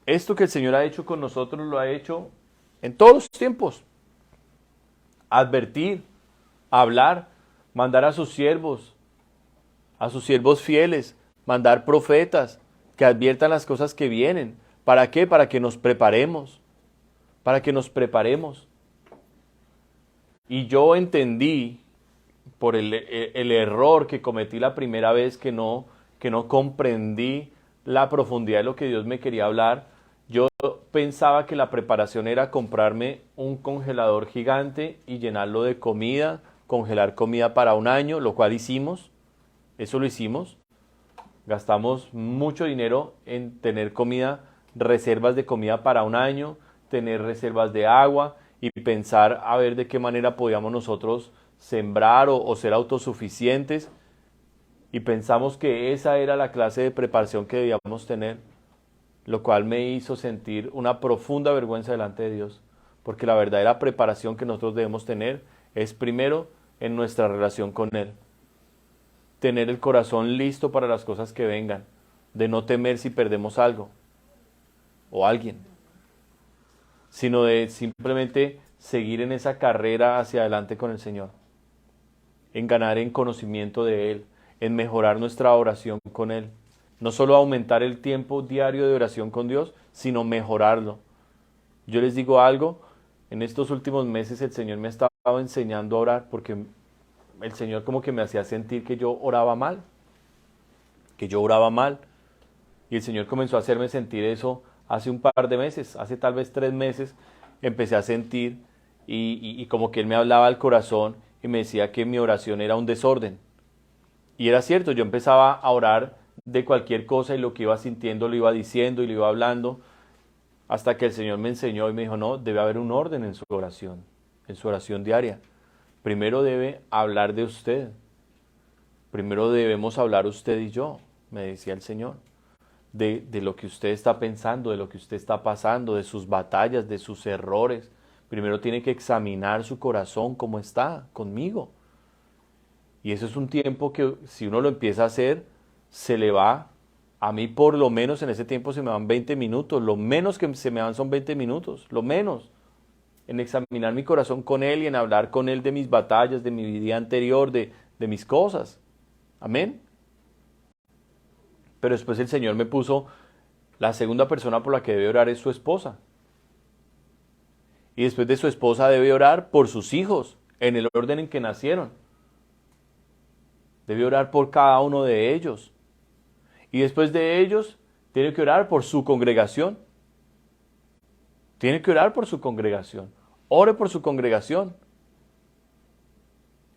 Esto que el Señor ha hecho con nosotros lo ha hecho en todos los tiempos. Advertir, hablar, mandar a sus siervos fieles, mandar profetas que adviertan las cosas que vienen. ¿Para qué? Para que nos preparemos. Para que nos preparemos. Y yo entendí por el error que cometí la primera vez que no comprendí la profundidad de lo que Dios me quería hablar. Yo pensaba que la preparación era comprarme un congelador gigante y llenarlo de comida, congelar comida para un año, lo cual hicimos. Eso lo hicimos. Gastamos mucho dinero en tener comida, reservas de comida para un año, tener reservas de agua y pensar a ver de qué manera podíamos nosotros sembrar o ser autosuficientes. Y pensamos que esa era la clase de preparación que debíamos tener, lo cual me hizo sentir una profunda vergüenza delante de Dios, porque la verdadera preparación que nosotros debemos tener es primero en nuestra relación con Él. Tener el corazón listo para las cosas que vengan, de no temer si perdemos algo o alguien, sino de simplemente seguir en esa carrera hacia adelante con el Señor, en ganar en conocimiento de Él, en mejorar nuestra oración con Él. No solo aumentar el tiempo diario de oración con Dios, sino mejorarlo. Yo les digo algo, en estos últimos meses el Señor me ha estado enseñando a orar porque el Señor como que me hacía sentir que yo oraba mal, y el Señor comenzó a hacerme sentir eso hace un par de meses, hace tal vez 3 meses, empecé a sentir y como que Él me hablaba al corazón y me decía que mi oración era un desorden. Y era cierto, yo empezaba a orar de cualquier cosa y lo que iba sintiendo lo iba diciendo y lo iba hablando, hasta que el Señor me enseñó y me dijo, no, debe haber un orden en su oración diaria. Primero debe hablar de usted. Primero debemos hablar usted y yo, me decía el Señor, de lo que usted está pensando, de lo que usted está pasando, de sus batallas, de sus errores. Primero tiene que examinar su corazón, cómo está conmigo. Y eso es un tiempo que si uno lo empieza a hacer, se le va. A mí por lo menos en ese tiempo se me van 20 minutos. Lo menos que se me van son 20 minutos. Lo menos. En examinar mi corazón con Él y en hablar con Él de mis batallas, de mi vida anterior, de mis cosas. Amén. Pero después el Señor me puso, la segunda persona por la que debe orar es su esposa. Y después de su esposa debe orar por sus hijos, en el orden en que nacieron. Debe orar por cada uno de ellos. Y después de ellos, tiene que orar por su congregación. Tiene que orar por su congregación. Ore por su congregación.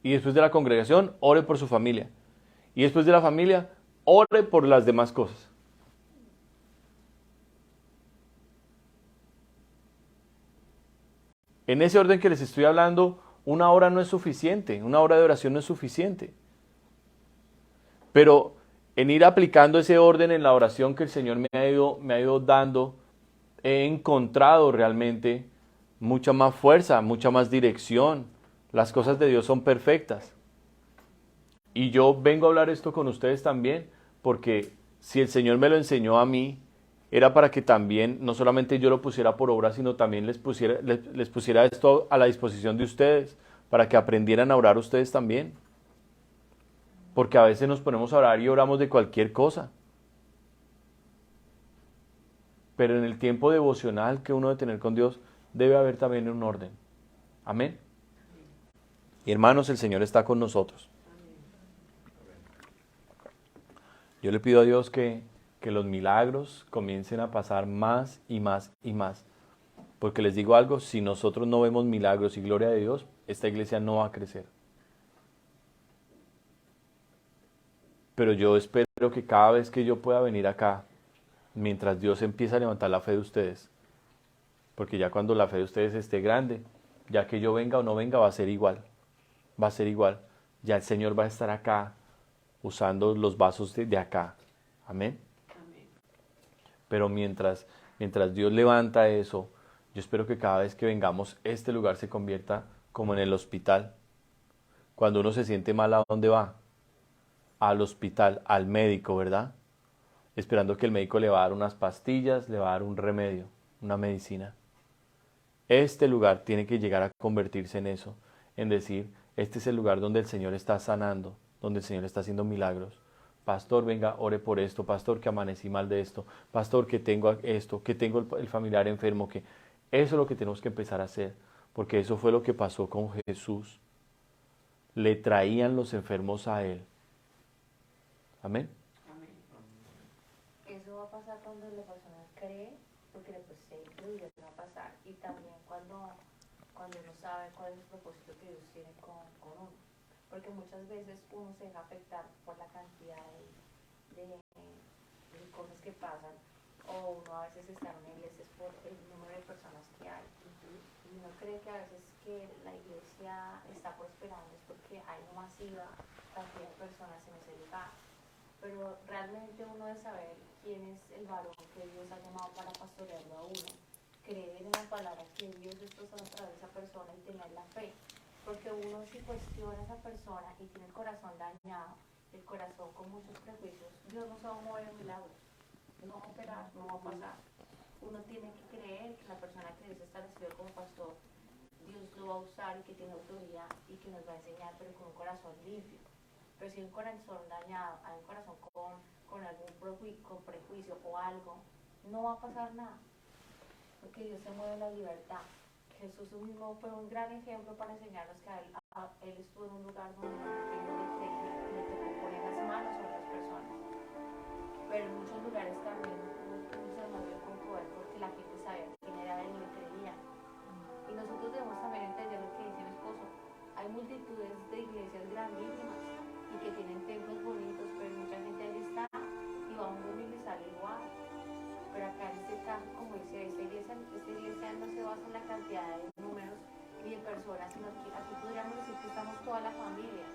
Y después de la congregación, ore por su familia. Y después de la familia, ore por las demás cosas. En ese orden que les estoy hablando, una hora no es suficiente. Una hora de oración no es suficiente. Pero en ir aplicando ese orden en la oración que el Señor me ha ido dando, he encontrado realmente mucha más fuerza, mucha más dirección. Las cosas de Dios son perfectas. Y yo vengo a hablar esto con ustedes también, porque si el Señor me lo enseñó a mí, era para que también, no solamente yo lo pusiera por obra, sino también les pusiera esto a la disposición de ustedes, para que aprendieran a orar ustedes también. Porque a veces nos ponemos a orar y oramos de cualquier cosa. Pero en el tiempo devocional que uno debe tener con Dios, debe haber también un orden. Amén. Y hermanos, el Señor está con nosotros. Yo le pido a Dios que los milagros comiencen a pasar más y más y más. Porque les digo algo, si nosotros no vemos milagros y gloria de Dios, esta iglesia no va a crecer. Pero yo espero que cada vez que yo pueda venir acá, mientras Dios empieza a levantar la fe de ustedes, porque ya cuando la fe de ustedes esté grande, ya que yo venga o no venga, va a ser igual. Va a ser igual. Ya el Señor va a estar acá, usando los vasos de acá. Amén. Amén. Pero mientras Dios levanta eso, yo espero que cada vez que vengamos, este lugar se convierta como en el hospital. Cuando uno se siente mal, ¿a dónde va? Al hospital, al médico, ¿verdad? Esperando que el médico le va a dar unas pastillas, le va a dar un remedio, una medicina. Este lugar tiene que llegar a convertirse en eso, en decir, este es el lugar donde el Señor está sanando, donde el Señor está haciendo milagros. Pastor, venga, ore por esto. Pastor, que amanecí mal de esto. Pastor, que tengo esto, que tengo el familiar enfermo. Que eso es lo que tenemos que empezar a hacer, porque eso fue lo que pasó con Jesús. Le traían los enfermos a Él. Amén. Amén. Eso va a pasar cuando la persona cree, porque después se incluye, va a pasar. Y también cuando uno sabe cuál es el propósito que Dios tiene con uno. Porque muchas veces uno se deja afectar por la cantidad de cosas que pasan, o uno a veces está en una iglesia por el número de personas que hay. Y uno cree que a veces que la iglesia está prosperando es porque hay una masiva cantidad de personas en ese lugar. Pero realmente uno debe saber quién es el varón que Dios ha llamado para pastorearlo a uno. Creer en la palabra que Dios está usando a través de esa persona y tener la fe. Porque uno si cuestiona a esa persona y tiene el corazón dañado, el corazón con muchos prejuicios, Dios no se va a mover en milagros. No va a operar, no va a pasar. Uno tiene que creer que la persona que Dios establecido como pastor, Dios lo va a usar y que tiene autoridad y que nos va a enseñar, pero con un corazón limpio. Pero si hay un corazón dañado, hay un corazón con algún prejuicio o algo, no va a pasar nada. Porque Dios se mueve en la libertad. Jesús mismo fue un gran ejemplo para enseñarnos que él estuvo en un lugar donde le tocó poner las manos sobre las personas. Pero en muchos lugares también se movió con poder porque la gente sabía quién era él y le creía. Y nosotros debemos también entender lo que dice mi esposo. Hay multitudes de iglesias grandísimas y que tienen templos bonitos, pero mucha gente allí está y va a un domingo y sale igual. Pero acá en este caso, como dice, esta iglesia no se basa en la cantidad de números ni de personas, sino que aquí podríamos decir que estamos toda la familia.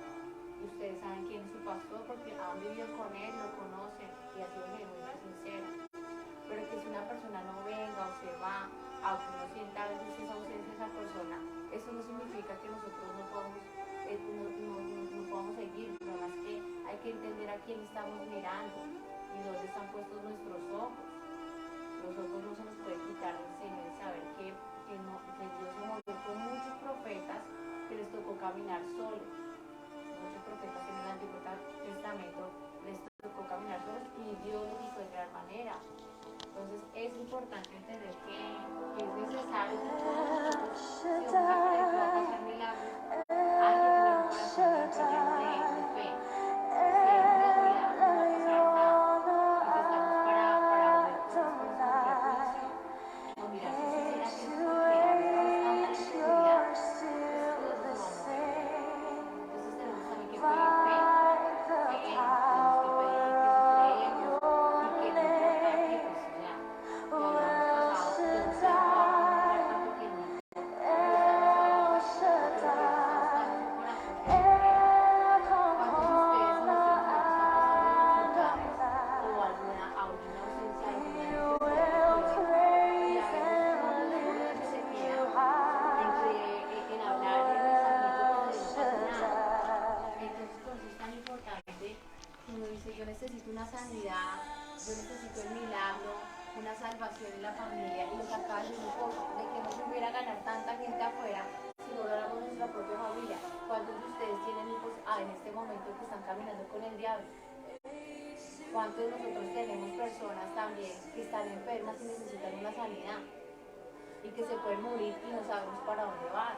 Y ustedes saben quién es su pastor porque han vivido con él, lo conocen y ha sido genuina y sincera. Pero que si una persona no venga o se va, aunque uno sienta a veces esa ausencia de esa persona, eso no significa que nosotros no podamos seguir, pero más que hay que entender a quién estamos mirando y dónde están puestos nuestros ojos. Los ojos no se nos puede quitar del Señor y saber que Dios se movió con muchos profetas que les tocó caminar solos. Muchos profetas en el Antiguo Testamento les tocó caminar solos y Dios los hizo de gran manera. Entonces es importante entender que es necesario que todos nosotros, si vamos a creer que va a pasar milagros, hay que tener un corazón lleno de fe. Si hay incredulidad, no va a pasar nada. Y que estamos para ver cosas con prejuicio o mirar si será que es porque a veces es tanta la incredulidad, pues Dios nos va a mover. Entonces tenemos también que pedir fe. Tenemos que pedir que si creemos y que no importa que pues ya hayamos pasado de un tiempo a un lugar tan pequeñito, Dios también se va a mover, pero que Dios está buscando un corazón que le crea. ¿Cuántos de ustedes en este momento están pasando dificultades o alguna ausencia, alguna necesidad que puede? Y a veces uno solamente se queda en hablar y en mensajitos, pero no pasa nada. Entonces por eso es tan importante que uno dice, yo necesito una sanidad, yo necesito el milagro, una salvación en la familia, y lo que acaba de decir un poco, de que no se hubiera ganar tanta gente afuera si no logramos nuestra propia familia. ¿Cuántos de ustedes tienen hijos en este momento que están caminando con el diablo? ¿Cuántos de nosotros tenemos personas también que están enfermas y necesitan una sanidad? Y que se pueden morir y no sabemos para dónde van.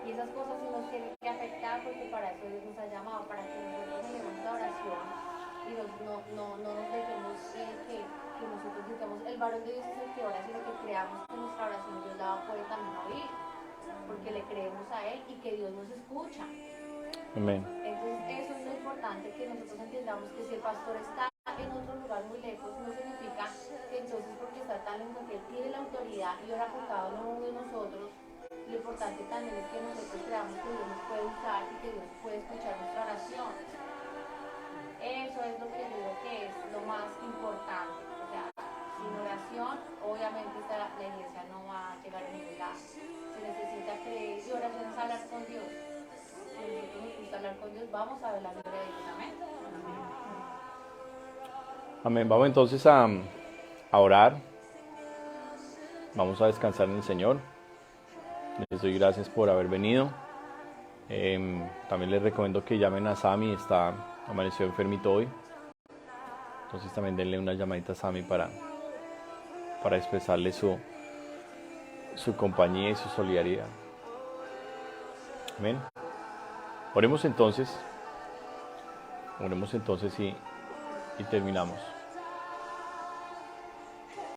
Y esas cosas sí nos tienen que afectar porque para eso Dios nos ha llamado, para que nosotros elevemos la oración y no nos dejemos que nosotros digamos, el varón de Dios es el que ora, sino que creamos que nuestra oración Dios la va a poder también oír, porque le creemos a Él y que Dios nos escucha. Amén. Entonces eso es lo importante, que nosotros entendamos que si el pastor está en otro lugar muy lejos, no significa que entonces porque está tan lejos que Él tiene la autoridad y ora por cada uno de nosotros. Lo importante también es que nosotros creamos que Dios nos puede usar y que Dios puede escuchar nuestra oración. Eso es lo que yo creo que es lo más importante. O sea, sin oración, obviamente la iglesia no va a llegar a ningún lado. Se necesita creer y oración es hablar con Dios. nosotros nos gusta hablar con Dios, vamos a ver la gloria de Dios. Amén. Amén. Vamos entonces a orar. Vamos a descansar en el Señor. Les doy gracias por haber venido. También les recomiendo que llamen a Sammy, amaneció enfermito hoy. Entonces también denle una llamadita a Sammy para expresarle su compañía y su solidaridad. Amén. Oremos entonces y terminamos.